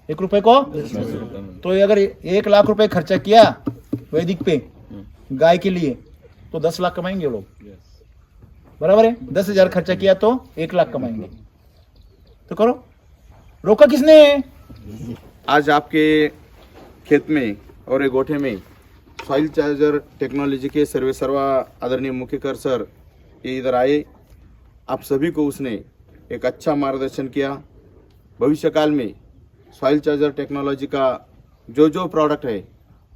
1 रुपए को, तो अगर 1 लाख रुपए खर्चा किया वैदिक पे गाय के लिए, तो 10 लाख कमाएंगे लोग। बराबर है? 10,000 खर्चा किया तो 1 लाख कमाएंगे। तो करो, रोका किसने? आज आपके खेत में और एक गोठे में सॉइल चार्जर टेक्नोलॉजी के सर्वा आदरणीय मुख्यकर सर ये इधर आए आप सभी को उसने एक अच्छा मार्गदर्शन किया। भविष्य काल में सॉइल चार्जर टेक्नोलॉजी का जो जो प्रोडक्ट है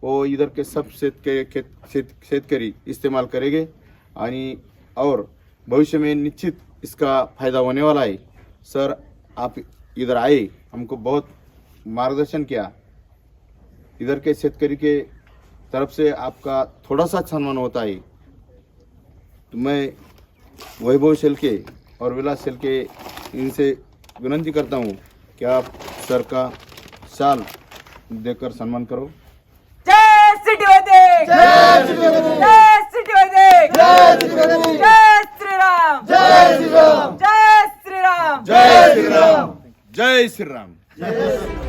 वो इधर के सब शेतकरी इस्तेमाल करेंगे और भविष्य में निश्चित इसका फायदा होने वाला है। सर, आप इधर आए, हमको बहुत मार्गदर्शन किया। इधर के शेतकरी के तरफ से आपका थोड़ा सा सम्मान होता है। तो मैं वैभव शेलके और विलास शेलके इनसे विनती करता हूँ कि आप सर का शाल देकर सम्मान करो। जय सिटी वैदिक, जय सिटी वैदिक, जय सिटी वैदिक, जय सिटी वैदिक, जय श्री राम, जय श्री राम, जय श्री राम, जय श्री राम, जय श्री राम।